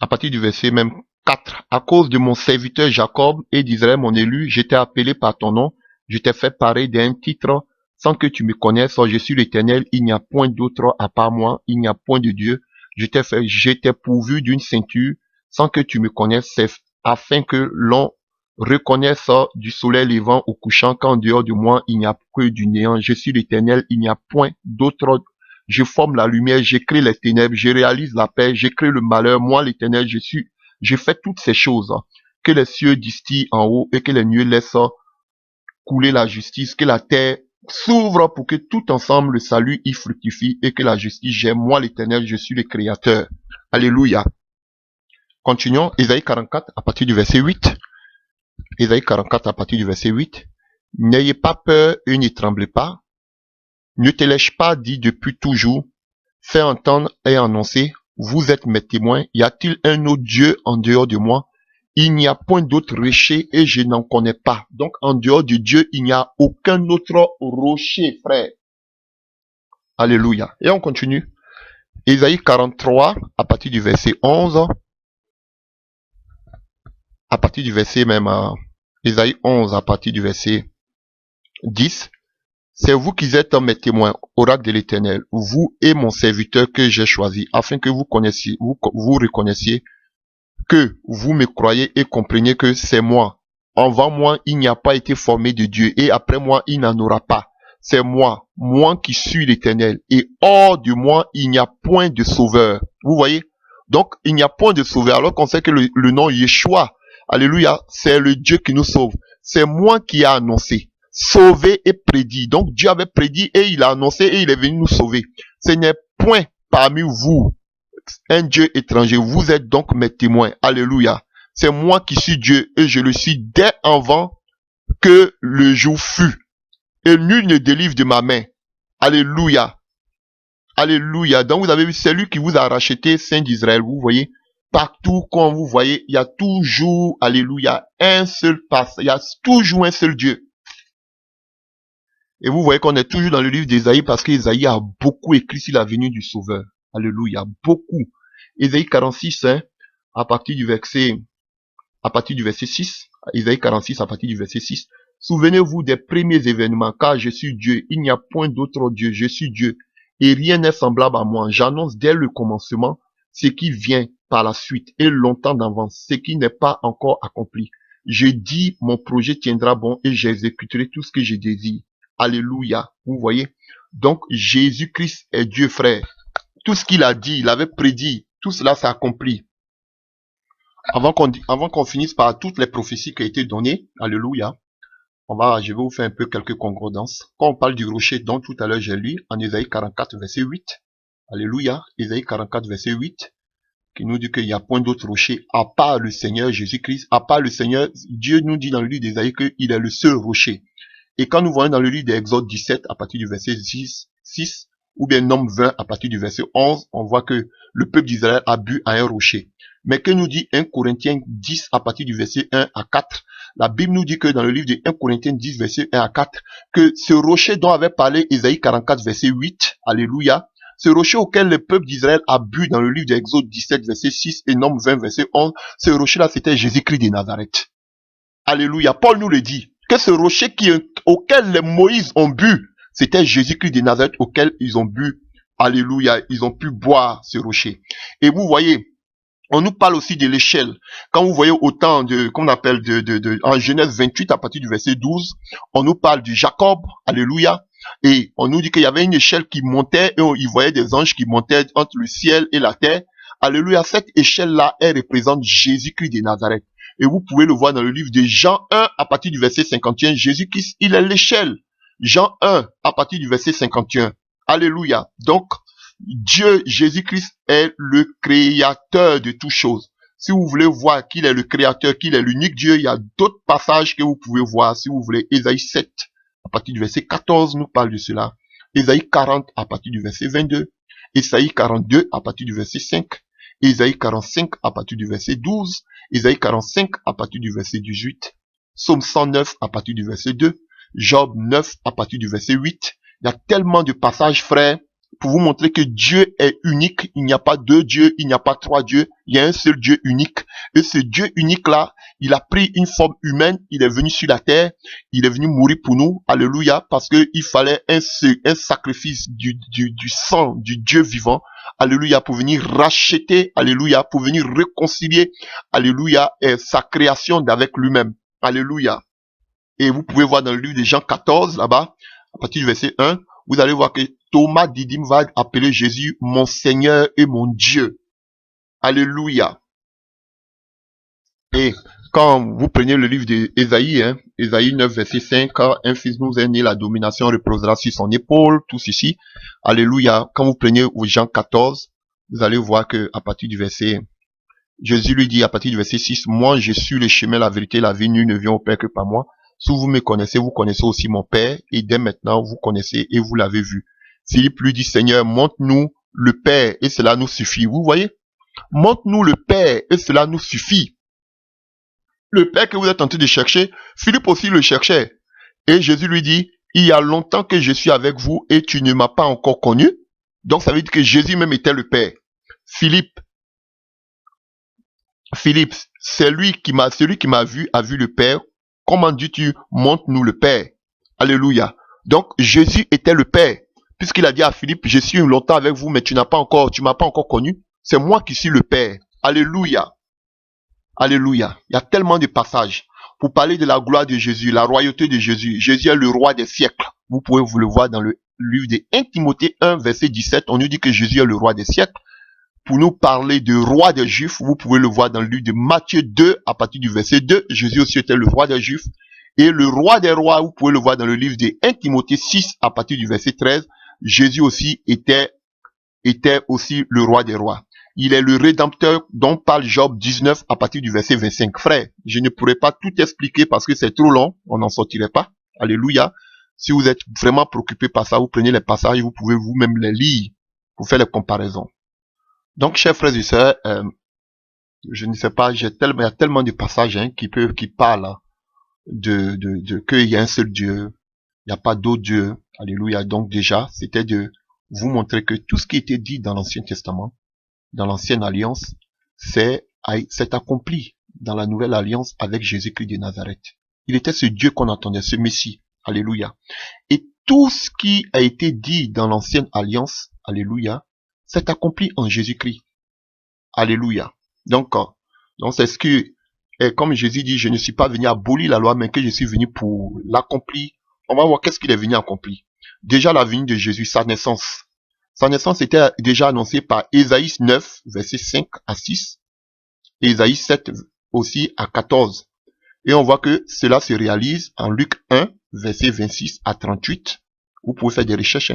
S1: À partir du verset même 4. À cause de mon serviteur Jacob et d'Israël mon élu, je t'ai appelé par ton nom. Je t'ai fait parer d'un titre sans que tu me connaisses. Je suis l'Éternel, il n'y a point d'autre à part moi. Il n'y a point de Dieu. Je t'ai pourvu d'une ceinture sans que tu me connaisses. C'est afin que l'on reconnaisse du soleil levant au couchant qu'en dehors de moi, il n'y a que du néant. Je suis l'Éternel, il n'y a point d'autre. Je forme la lumière, j'écris les ténèbres, je réalise la paix, j'écris le malheur. Moi, l'Éternel, je fais toutes ces choses. Que les cieux distillent en haut et que les nuées laissent couler la justice, que la terre s'ouvre pour que tout ensemble le salut y fructifie et que la justice j'aime. Moi, l'Éternel, je suis le Créateur. Alléluia. Continuons. Ésaïe 44 à partir du verset 8. Ésaïe 44 à partir du verset 8. N'ayez pas peur et ne tremblez pas. Ne te laisse pas dit depuis toujours, fais entendre et annoncer, vous êtes mes témoins, y a-t-il un autre Dieu en dehors de moi? Il n'y a point d'autre rocher et je n'en connais pas. Donc en dehors de Dieu, il n'y a aucun autre rocher, frère. Alléluia. Et on continue. Ésaïe 43, à partir du verset 11, à partir du verset même, Ésaïe 11, à partir du verset 10, c'est vous qui êtes mes témoins, oracle de l'Éternel, vous et mon serviteur que j'ai choisi, afin que vous connaissiez, vous reconnaissiez que vous me croyez et compreniez que c'est moi. Avant moi, il n'y a pas été formé de Dieu, et après moi, il n'en aura pas. C'est moi qui suis l'Éternel, et hors de moi, il n'y a point de sauveur. Vous voyez? Donc, il n'y a point de sauveur, alors qu'on sait que le nom Yeshua, alléluia, c'est le Dieu qui nous sauve. C'est moi qui ai annoncé, sauvé et prédit. Donc, Dieu avait prédit et il a annoncé et il est venu nous sauver. Ce n'est point parmi vous un Dieu étranger. Vous êtes donc mes témoins. Alléluia. C'est moi qui suis Dieu et je le suis dès avant que le jour fût. Et nul ne délivre de ma main. Alléluia. Alléluia. Donc vous avez vu, c'est lui qui vous a racheté, Saint d'Israël. Vous voyez, partout quand vous voyez, il y a toujours, alléluia, un seul passe. Il y a toujours un seul Dieu. Et vous voyez qu'on est toujours dans le livre d'Ésaïe parce qu'Ésaïe a beaucoup écrit sur la venue du Sauveur. Alléluia, beaucoup. Ésaïe 46, hein, à partir du verset 6. Ésaïe 46, à partir du verset 6. Souvenez-vous des premiers événements, car je suis Dieu. Il n'y a point d'autre Dieu. Je suis Dieu. Et rien n'est semblable à moi. J'annonce dès le commencement ce qui vient par la suite et longtemps d'avance, ce qui n'est pas encore accompli. Je dis, mon projet tiendra bon et j'exécuterai tout ce que je désire. Alléluia. Vous voyez? Donc, Jésus-Christ est Dieu, frère. Tout ce qu'il a dit, il avait prédit. Tout cela s'est accompli. Avant qu'on finisse par toutes les prophéties qui ont été données, alléluia, je vais vous faire un peu quelques concordances. Quand on parle du rocher dont tout à l'heure j'ai lu, en Ésaïe 44, verset 8, alléluia, Ésaïe 44, verset 8, qui nous dit qu'il n'y a point d'autre rocher à part le Seigneur Jésus-Christ, à part le Seigneur, Dieu nous dit dans le livre d'Ésaïe qu'il est le seul rocher. Et quand nous voyons dans le livre d'Exode 17, à partir du verset 6, ou bien Nombre 20, à partir du verset 11, on voit que le peuple d'Israël a bu à un rocher. Mais que nous dit 1 Corinthiens 10, à partir du verset 1 à 4, la Bible nous dit que dans le livre de 1 Corinthiens 10, verset 1 à 4, que ce rocher dont avait parlé Ésaïe 44, verset 8, alléluia, Ce rocher auquel le peuple d'Israël a bu dans le livre d'Exode 17, verset 6 et Nombre 20, verset 11, ce rocher-là, c'était Jésus-Christ de Nazareth. Alléluia. Paul nous le dit, que ce rocher auquel les Moïse ont bu, c'était Jésus-Christ de Nazareth auquel ils ont bu. Alléluia. Ils ont pu boire ce rocher. Et vous voyez, on nous parle aussi de l'échelle. Quand vous voyez autant de, qu'on appelle en Genèse 28, à partir du verset 12, on nous parle de Jacob, alléluia, et on nous dit qu'il y avait une échelle qui montait, et il voyait des anges qui montaient entre le ciel et la terre. Alléluia, cette échelle-là, elle représente Jésus-Christ de Nazareth. Et vous pouvez le voir dans le livre de Jean 1, à partir du verset 51, Jésus-Christ, il est l'échelle. Jean 1, à partir du verset 51. Alléluia. Donc, Dieu, Jésus-Christ, est le créateur de toutes choses. Si vous voulez voir qu'il est le créateur, qu'il est l'unique Dieu, il y a d'autres passages que vous pouvez voir. Si vous voulez, Ésaïe 7, à partir du verset 14, nous parle de cela. Ésaïe 40, à partir du verset 22. Ésaïe 42, à partir du verset 5. Ésaïe 45, à partir du verset 12. Ésaïe 45, à partir du verset 18. Psaume 109, à partir du verset 2. Job 9, à partir du verset 8. Il y a tellement de passages, frères, pour vous montrer que Dieu est unique. Il n'y a pas deux dieux, il n'y a pas trois dieux. Il y a un seul Dieu unique. Et ce Dieu unique-là, il a pris une forme humaine. Il est venu sur la terre. Il est venu mourir pour nous. Alléluia. Parce qu'il fallait un sacrifice du sang du Dieu vivant. Alléluia. Pour venir racheter. Alléluia. Pour venir réconcilier. Alléluia. Et sa création d'avec lui-même. Alléluia. Et vous pouvez voir dans le livre de Jean 14, là-bas, à partir du verset 1, vous allez voir que Thomas Didyme va appeler Jésus mon Seigneur et mon Dieu. Alléluia. Et quand vous prenez le livre d'Ésaïe, Ésaïe 9, verset 5, quand un fils nous est né, la domination reposera sur son épaule, tout ceci. Alléluia. Quand vous prenez Jean 14, vous allez voir que à partir du verset, Jésus lui dit à partir du verset 6, moi je suis le chemin, la vérité, la vie, nul ne vient au Père que par moi. Si vous me connaissez, vous connaissez aussi mon Père, et dès maintenant, vous connaissez et vous l'avez vu. Philippe lui dit, Seigneur, montre-nous le Père, et cela nous suffit. Vous voyez? Montre-nous le Père, et cela nous suffit. Le Père que vous êtes en train de chercher, Philippe aussi le cherchait. Et Jésus lui dit, il y a longtemps que je suis avec vous, et tu ne m'as pas encore connu. Donc ça veut dire que Jésus même était le Père. Philippe, c'est celui qui m'a vu, a vu le Père. Comment dis-tu, montre-nous le Père? Alléluia. Donc, Jésus était le Père. Puisqu'il a dit à Philippe, je suis longtemps avec vous, mais tu m'as pas encore connu. C'est moi qui suis le Père. Alléluia. Alléluia. Il y a tellement de passages. Pour parler de la gloire de Jésus, la royauté de Jésus. Jésus est le roi des siècles. Vous pouvez vous le voir dans le livre de 1 Timothée 1, verset 17. On nous dit que Jésus est le roi des siècles. Pour nous parler de roi des Juifs, vous pouvez le voir dans le livre de Matthieu 2, à partir du verset 2. Jésus aussi était le roi des Juifs. Et le roi des rois, vous pouvez le voir dans le livre de 1 Timothée 6, à partir du verset 13. Jésus aussi était aussi le roi des rois. Il est le rédempteur dont parle Job 19, à partir du verset 25. Frère, je ne pourrais pas tout expliquer parce que c'est trop long. On n'en sortirait pas. Alléluia. Si vous êtes vraiment préoccupé par ça, vous prenez les passages, vous pouvez vous-même les lire pour faire les comparaisons. Donc, chers frères et sœurs, je ne sais pas, il y a tellement de passages qui parlent qu'il y a un seul Dieu, il n'y a pas d'autre Dieu. Alléluia. Donc déjà, c'était de vous montrer que tout ce qui était dit dans l'Ancien Testament, dans l'Ancienne Alliance, c'est accompli dans la Nouvelle Alliance avec Jésus-Christ de Nazareth. Il était ce Dieu qu'on attendait, ce Messie. Alléluia. Et tout ce qui a été dit dans l'Ancienne Alliance, alléluia, c'est accompli en Jésus-Christ. Alléluia. Donc c'est ce que, comme Jésus dit, je ne suis pas venu abolir la loi, mais que je suis venu pour l'accomplir. On va voir qu'est-ce qu'il est venu accomplir. Déjà la venue de Jésus, sa naissance. Sa naissance était déjà annoncée par Ésaïe 9, verset 5 à 6. Et Ésaïe 7 aussi à 14. Et on voit que cela se réalise en Luc 1, verset 26 à 38. Vous pouvez faire des recherches.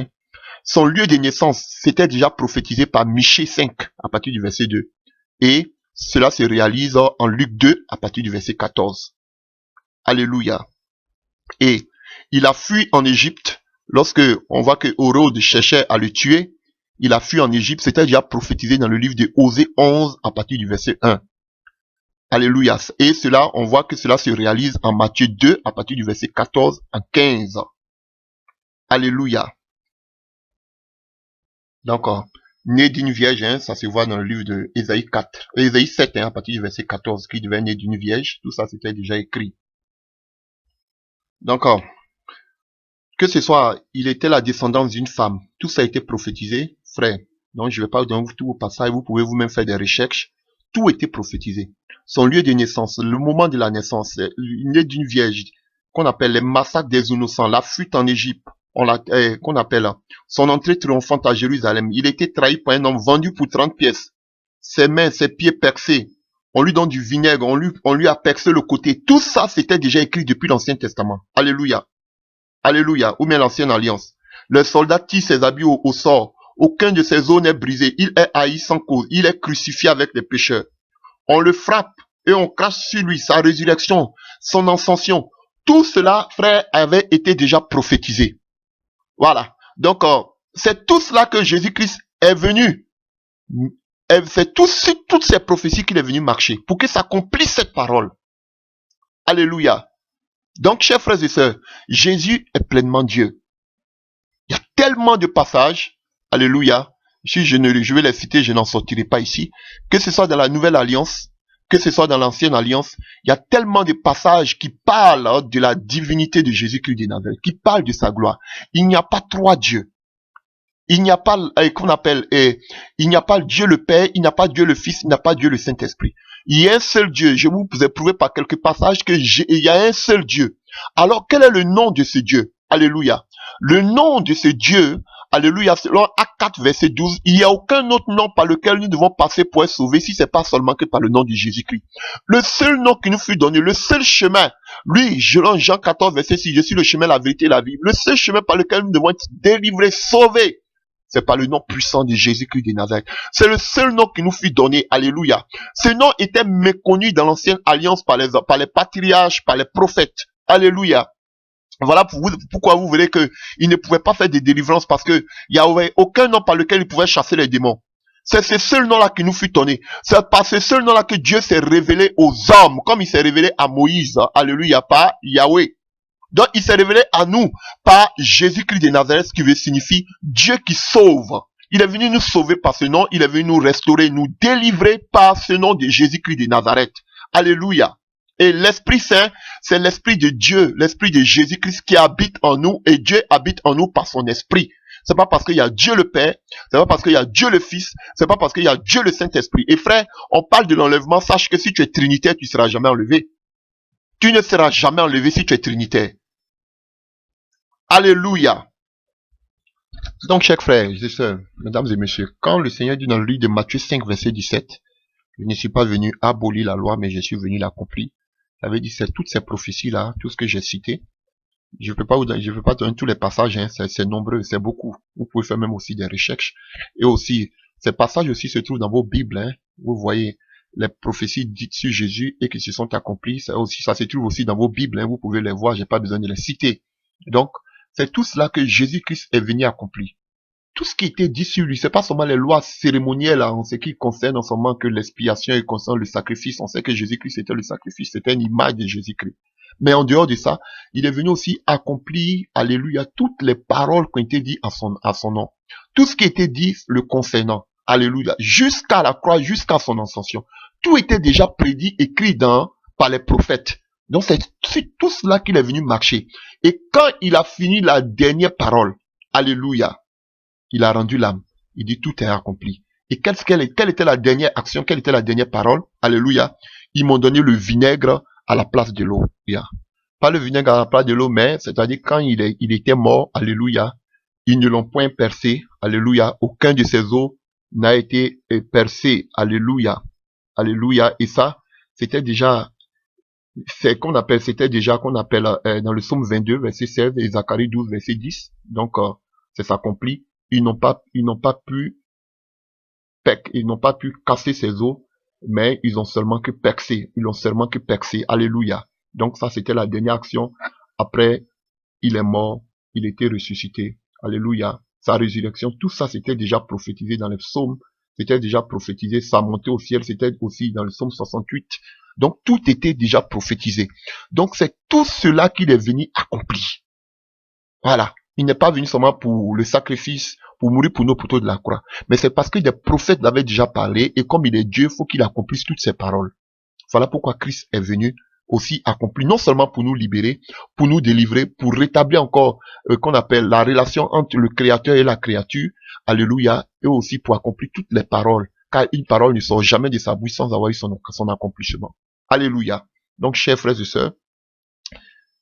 S1: Son lieu de naissance, c'était déjà prophétisé par Michée 5, à partir du verset 2. Et cela se réalise en Luc 2, à partir du verset 14. Alléluia. Et il a fui en Égypte. Lorsque on voit que Hérode cherchait à le tuer, il a fui en Égypte. C'était déjà prophétisé dans le livre de Osée 11, à partir du verset 1. Alléluia. Et cela, on voit que cela se réalise en Matthieu 2, à partir du verset 14 à 15. Alléluia. D'accord. Né d'une vierge, hein, ça se voit dans le livre de Ésaïe 4, Ésaïe 7, hein, à partir du verset 14, qui devait naître d'une vierge. Tout ça, c'était déjà écrit. D'accord. Que ce soit, il était la descendance d'une femme. Tout ça a été prophétisé, frère. Donc, je ne vais pas vous donner tout au passage. Vous pouvez vous-même faire des recherches. Tout était prophétisé. Son lieu de naissance, le moment de la naissance, né d'une vierge, qu'on appelle les massacres des innocents, la fuite en Égypte, qu'on appelle son entrée triomphante à Jérusalem. Il était trahi par un homme vendu pour 30 pièces. Ses mains, ses pieds percés. On lui donne du vinaigre, on lui a percé le côté. Tout ça, c'était déjà écrit depuis l'Ancien Testament. Alléluia. Alléluia, ou bien l'ancienne alliance. Le soldat tire ses habits au sort. Aucun de ses os n'est brisé. Il est haï sans cause. Il est crucifié avec les pécheurs. On le frappe et on crache sur lui sa résurrection, son ascension. Tout cela, frère, avait été déjà prophétisé. Voilà. Donc, c'est tout cela que Jésus-Christ est venu. C'est toutes ces prophéties qu'il est venu marcher pour que s'accomplisse cette parole. Alléluia. Donc, chers frères et sœurs, Jésus est pleinement Dieu. Il y a tellement de passages, alléluia, si je vais les citer, je n'en sortirai pas ici, que ce soit dans la nouvelle alliance, que ce soit dans l'ancienne alliance, il y a tellement de passages qui parlent de la divinité de Jésus-Christ de Nazareth, qui parlent de sa gloire. Il n'y a pas trois dieux. Il n'y a pas, qu'on appelle, il n'y a pas Dieu le Père, il n'y a pas Dieu le Fils, il n'y a pas Dieu le Saint-Esprit. Il y a un seul Dieu. Je vous ai prouvé par quelques passages que il y a un seul Dieu. Alors, quel est le nom de ce Dieu? Alléluia. Le nom de ce Dieu, alléluia, selon Actes 4, verset 12, il n'y a aucun autre nom par lequel nous devons passer pour être sauvés si c'est pas seulement que par le nom de Jésus-Christ. Le seul nom qui nous fut donné, le seul chemin, lui, selon Jean 14, verset 6, je suis le chemin, la vérité et la vie. Le seul chemin par lequel nous devons être délivrés, sauvés, c'est par le nom puissant de Jésus-Christ de Nazareth. C'est le seul nom qui nous fut donné. Alléluia. Ce nom était méconnu dans l'ancienne alliance par les patriarches, par les prophètes. Alléluia. Voilà pourquoi vous verrez que il ne pouvait pas faire des délivrances parce que il n'y avait aucun nom par lequel il pouvait chasser les démons. C'est ce seul nom-là qui nous fut donné. C'est par ce seul nom-là que Dieu s'est révélé aux hommes, comme il s'est révélé à Moïse. Alléluia, pas Yahweh. Donc, il s'est révélé à nous par Jésus-Christ de Nazareth, ce qui veut signifie Dieu qui sauve. Il est venu nous sauver par ce nom, il est venu nous restaurer, nous délivrer par ce nom de Jésus-Christ de Nazareth. Alléluia. Et l'Esprit Saint, c'est l'Esprit de Dieu, l'Esprit de Jésus-Christ qui habite en nous, et Dieu habite en nous par son Esprit. C'est pas parce qu'il y a Dieu le Père, c'est pas parce qu'il y a Dieu le Fils, c'est pas parce qu'il y a Dieu le Saint-Esprit. Et frère, on parle de l'enlèvement, sache que si tu es trinitaire, tu ne seras jamais enlevé. Tu ne seras jamais enlevé si tu es trinitaire. Alléluia. Donc, chers frères et sœurs, mesdames et messieurs, quand le Seigneur dit dans le livre de Matthieu 5, verset 17, je ne suis pas venu abolir la loi, mais je suis venu l'accomplir. Ça veut dire, c'est toutes ces prophéties-là, tout ce que j'ai cité. Je ne peux pas donner tous les passages, hein, c'est nombreux, c'est beaucoup. Vous pouvez faire même aussi des recherches. Et aussi, ces passages aussi se trouvent dans vos Bibles, hein. Vous voyez les prophéties dites sur Jésus et qui se sont accomplies. Ça se trouve aussi dans vos Bibles, hein. Vous pouvez les voir, j'ai pas besoin de les citer. Donc, c'est tout cela que Jésus-Christ est venu accomplir. Tout ce qui était dit sur lui, c'est pas seulement les lois cérémonielles en ce qui concerne non seulement que l'expiation et concerne le sacrifice. On sait que Jésus-Christ était le sacrifice, c'était une image de Jésus-Christ. Mais en dehors de ça, il est venu aussi accomplir, alléluia, toutes les paroles qui ont été dites à son nom. Tout ce qui était dit le concernant, alléluia, jusqu'à la croix, jusqu'à son ascension. Tout était déjà prédit, écrit par les prophètes. Donc c'est tout cela qu'il est venu marcher. Et quand il a fini la dernière parole, alléluia, il a rendu l'âme. Il dit tout est accompli. Et quelle était la dernière action, quelle était la dernière parole? Alléluia. Ils m'ont donné le vinaigre à la place de l'eau. Pas le vinaigre à la place de l'eau, mais c'est-à-dire quand il était mort, alléluia, ils ne l'ont point percé, alléluia. Aucun de ses os n'a été percé, alléluia, alléluia. Et ça, c'était déjà qu'on appelle dans le psaume 22, verset 16 et Zacharie 12, verset 10. Donc, c'est s'accompli. Ils n'ont pas pu casser ses os, mais ils ont seulement que percé. Alléluia. Donc ça, c'était la dernière action. Après, il est mort, il était ressuscité. Alléluia. Sa résurrection, tout ça, c'était déjà prophétisé dans les psaumes. C'était déjà prophétisé. Sa montée au ciel, c'était aussi dans le psaume 68. Donc tout était déjà prophétisé. Donc c'est tout cela qu'il est venu accomplir. Voilà. Il n'est pas venu seulement pour le sacrifice, pour mourir pour nos poteaux de la croix. Mais c'est parce que des prophètes l'avaient déjà parlé, et comme il est Dieu, il faut qu'il accomplisse toutes ces paroles. Voilà pourquoi Christ est venu aussi accomplir, non seulement pour nous libérer, pour nous délivrer, pour rétablir encore qu'on appelle la relation entre le Créateur et la créature, alléluia, et aussi pour accomplir toutes les paroles, car une parole ne sort jamais de sa bouche sans avoir eu son accomplissement. Alléluia. Donc, chers frères et sœurs,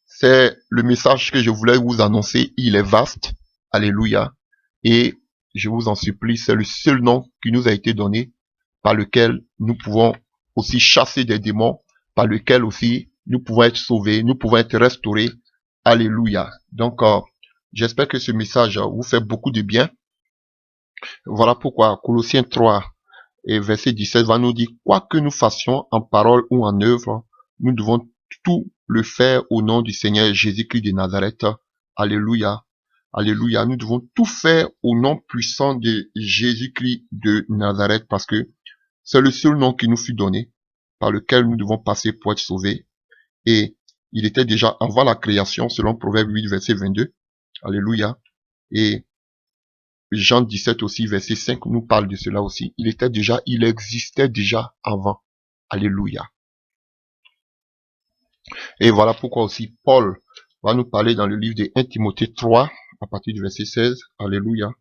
S1: c'est le message que je voulais vous annoncer. Il est vaste. Alléluia. Et je vous en supplie, c'est le seul nom qui nous a été donné par lequel nous pouvons aussi chasser des démons, par lequel aussi nous pouvons être sauvés, nous pouvons être restaurés. Alléluia. Donc, j'espère que ce message vous fait beaucoup de bien. Voilà pourquoi Colossiens 3 et verset 17 va nous dire, quoi que nous fassions en parole ou en œuvre, nous devons tout le faire au nom du Seigneur Jésus-Christ de Nazareth. Alléluia. Alléluia. Nous devons tout faire au nom puissant de Jésus-Christ de Nazareth parce que c'est le seul nom qui nous fut donné par lequel nous devons passer pour être sauvés. Et il était déjà avant la création selon Proverbe 8 verset 22. Alléluia. Et Jean 17 aussi verset 5 nous parle de cela aussi. Il existait déjà avant. Alléluia. Et voilà pourquoi aussi Paul va nous parler dans le livre de 1 Timothée 3, à partir du verset 16, alléluia,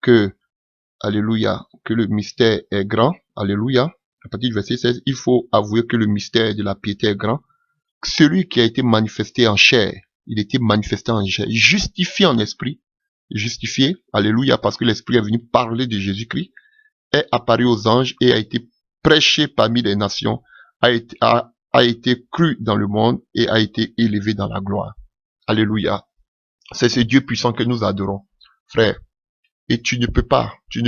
S1: que le mystère est grand, alléluia, à partir du verset 16, il faut avouer que le mystère de la piété est grand. Celui qui a été manifesté en chair, il était manifesté en chair, justifié en esprit, justifié, alléluia, parce que l'esprit est venu parler de Jésus-Christ, est apparu aux anges et a été prêché parmi les nations, a été cru dans le monde et a été élevé dans la gloire. Alléluia. C'est ce Dieu puissant que nous adorons, frère. Et tu ne peux pas, je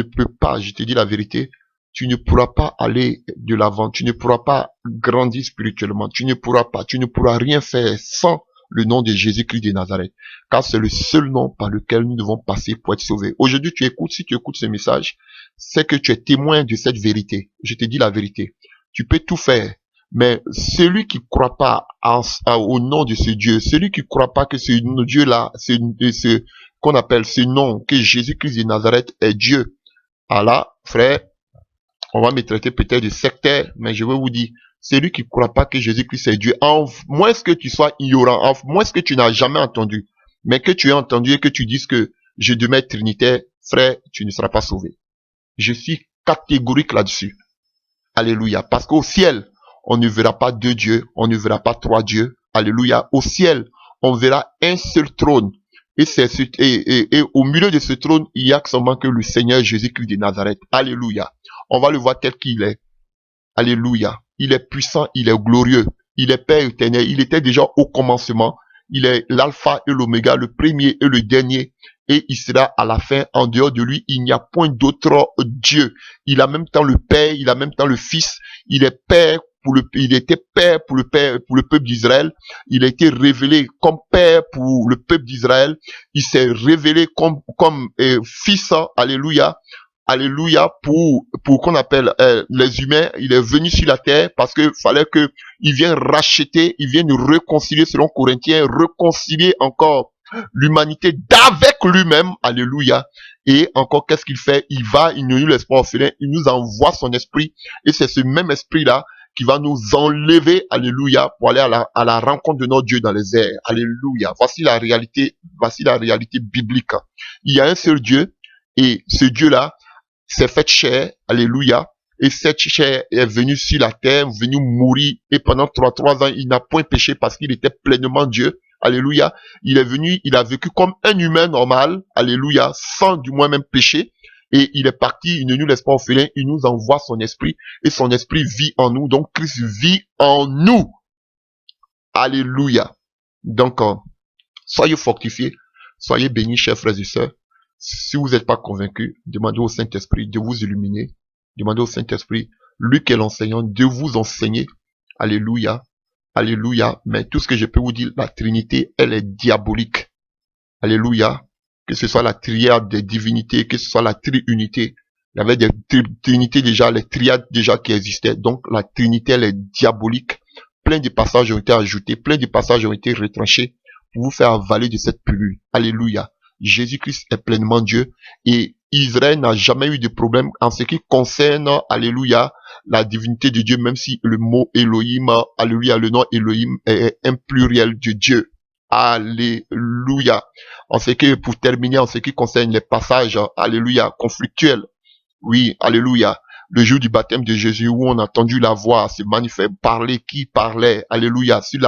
S1: te dis la vérité, tu ne pourras pas aller de l'avant, tu ne pourras pas grandir spirituellement, tu ne pourras rien faire sans le nom de Jésus-Christ de Nazareth. Car c'est le seul nom par lequel nous devons passer pour être sauvés. Aujourd'hui, si tu écoutes ce message, c'est que tu es témoin de cette vérité. Je te dis la vérité. Tu peux tout faire. Mais celui qui croit pas au nom de ce Dieu, celui qui croit pas que ce Dieu-là, qu'on appelle ce nom, que Jésus-Christ de Nazareth est Dieu, Allah, frère, on va me traiter peut-être de sectaire, mais je veux vous dire, celui qui croit pas que Jésus-Christ est Dieu, en moins que tu sois ignorant, en moins que tu n'as jamais entendu, mais que tu aies entendu et que tu dises que je demeure trinitaire, frère, tu ne seras pas sauvé. Je suis catégorique là-dessus. Alléluia. Parce qu'au ciel, on ne verra pas deux dieux, on ne verra pas trois dieux. Alléluia. Au ciel, on verra un seul trône. Et au milieu de ce trône, il y a seulement que le Seigneur Jésus-Christ de Nazareth. Alléluia. On va le voir tel qu'il est. Alléluia. Il est puissant, il est glorieux. Il est Père éternel. Il était déjà au commencement. Il est l'alpha et l'oméga, le premier et le dernier. Et il sera à la fin. En dehors de lui, il n'y a point d'autre Dieu. Il a même temps le Père, il a même temps le Fils. Il est Père il était Père pour le peuple d'Israël. Il a été révélé comme Père pour le peuple d'Israël. Il s'est révélé comme Fils. Alléluia. Alléluia, pour qu'on appelle les humains. Il est venu sur la terre parce que fallait que il vienne racheter, il vienne nous réconcilier selon Corinthiens, réconcilier encore l'humanité d'avec lui-même. Alléluia. Et encore, qu'est-ce qu'il fait? Il nous laisse pas orphelins, il nous envoie son esprit. Et c'est ce même esprit-là qui va nous enlever, alléluia, pour aller à la rencontre de notre Dieu dans les airs. Alléluia. Voici la réalité biblique. Il y a un seul Dieu, et ce Dieu-là s'est fait chair, alléluia, et cette chair est venue sur la terre, venue mourir, et pendant 3 ans, il n'a point péché parce qu'il était pleinement Dieu, alléluia. Il est venu, il a vécu comme un humain normal, alléluia, sans du moins même péché, et il est parti, il ne nous laisse pas orphelins, il nous envoie son esprit, et son esprit vit en nous, donc Christ vit en nous, alléluia. Donc, soyez fortifiés, soyez bénis, chers frères et sœurs. Si vous n'êtes pas convaincus, demandez au Saint-Esprit de vous illuminer. Demandez au Saint-Esprit, lui qui est l'enseignant, de vous enseigner. Alléluia. Alléluia. Mais tout ce que je peux vous dire, la Trinité, elle est diabolique. Alléluia. Que ce soit la triade des divinités, que ce soit la triunité. Il y avait des trinités déjà, les triades déjà qui existaient. Donc la Trinité, elle est diabolique. Plein de passages ont été ajoutés, plein de passages ont été retranchés pour vous faire avaler de cette pilule. Alléluia. Jésus-Christ est pleinement Dieu et Israël n'a jamais eu de problème en ce qui concerne, alléluia, la divinité de Dieu, même si le mot Elohim, alléluia, le nom Elohim est un pluriel de Dieu. Alléluia. En ce qui, pour terminer, en ce qui concerne les passages, alléluia, conflictuels. Oui, alléluia. Le jour du baptême de Jésus où on a entendu la voix se manifester, parler, qui parlait, alléluia, sur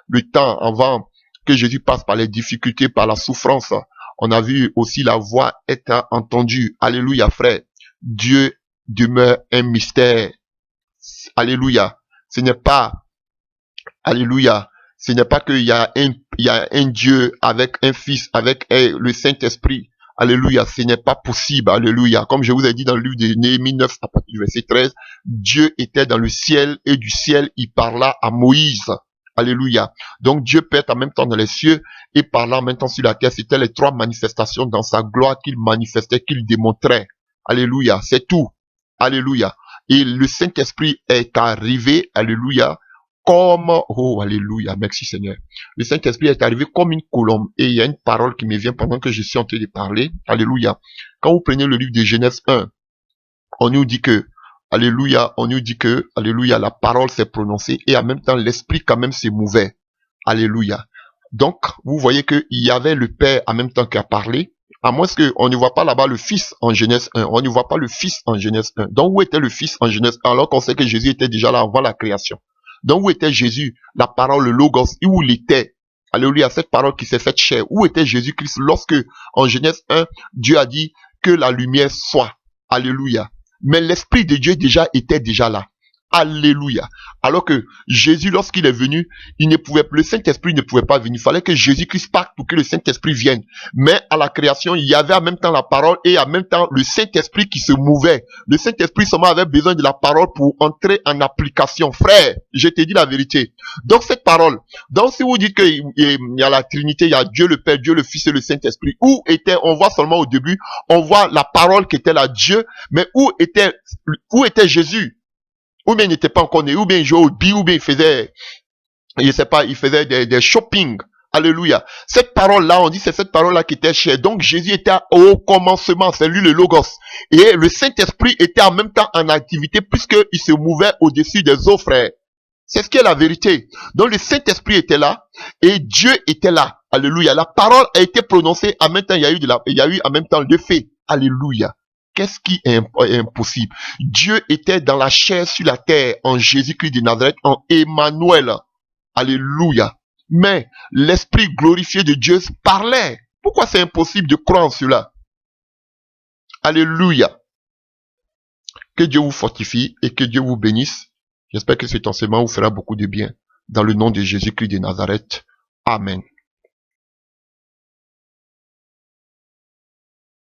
S1: le temps avant que Jésus passe par les difficultés, par la souffrance. On a vu aussi la voix être entendue. Alléluia, frère. Dieu demeure un mystère. Alléluia. Ce n'est pas, alléluia, ce n'est pas qu'il y a un Dieu avec un Fils, avec le Saint-Esprit. Alléluia, ce n'est pas possible. Alléluia. Comme je vous ai dit dans le livre de Néhémie 9, à partir du verset 13, Dieu était dans le ciel et du ciel, il parla à Moïse. Alléluia. Donc Dieu peut être en même temps dans les cieux et parlant en même temps sur la terre. C'était les trois manifestations dans sa gloire qu'il manifestait, qu'il démontrait. Alléluia. C'est tout. Alléluia. Et le Saint-Esprit est arrivé, alléluia, comme, oh, alléluia, merci Seigneur. Le Saint-Esprit est arrivé comme une colombe. Et il y a une parole qui me vient pendant que je suis en train de parler. Alléluia. Quand vous prenez le livre de Genèse 1, on nous dit que, alléluia, on nous dit que, alléluia, la parole s'est prononcée et en même temps l'Esprit quand même s'est mouvé. Alléluia. Donc, vous voyez qu'il y avait le Père en même temps qui a parlé. À moins qu'on ne voit pas là-bas le Fils en Genèse 1. On ne voit pas le Fils en Genèse 1. Donc, où était le Fils en Genèse 1 alors qu'on sait que Jésus était déjà là avant la création? Donc, où était Jésus, la parole, le Logos, où il était? Alléluia, cette parole qui s'est faite chair. Où était Jésus-Christ lorsque, en Genèse 1, Dieu a dit que la lumière soit? Alléluia. Mais l'Esprit de Dieu déjà était déjà là. Alléluia. Alors que Jésus, lorsqu'il est venu, il ne pouvait plus, le Saint-Esprit ne pouvait pas venir. Il fallait que Jésus-Christ parte pour que le Saint-Esprit vienne. Mais à la création, il y avait en même temps la parole et en même temps le Saint-Esprit qui se mouvait. Le Saint-Esprit seulement avait besoin de la parole pour entrer en application. Frère, je te dis la vérité. Donc cette parole, donc si vous dites qu'il y a la Trinité, il y a Dieu le Père, Dieu le Fils et le Saint-Esprit, où était, on voit seulement au début, on voit la parole qui était là, Dieu, mais où était Jésus? Ou bien il n'était pas encore né, ou bien il jouait au billes, ou bien il faisait, je sais pas, il faisait des shopping. Alléluia. Cette parole-là, on dit, c'est cette parole-là qui était chère. Donc Jésus était au commencement, c'est lui le Logos. Et le Saint-Esprit était en même temps en activité puisqu'il se mouvait au-dessus des eaux, frères. C'est ce qui est la vérité. Donc le Saint-Esprit était là et Dieu était là. Alléluia. La parole a été prononcée, en même temps il y a eu en même temps le fait. Alléluia. Qu'est-ce qui est impossible? Dieu était dans la chair sur la terre, en Jésus-Christ de Nazareth, en Emmanuel. Alléluia. Mais l'Esprit glorifié de Dieu parlait. Pourquoi c'est impossible de croire en cela? Alléluia. Que Dieu vous fortifie et que Dieu vous bénisse. J'espère que cet enseignement vous fera beaucoup de bien. Dans le nom de Jésus-Christ de Nazareth. Amen.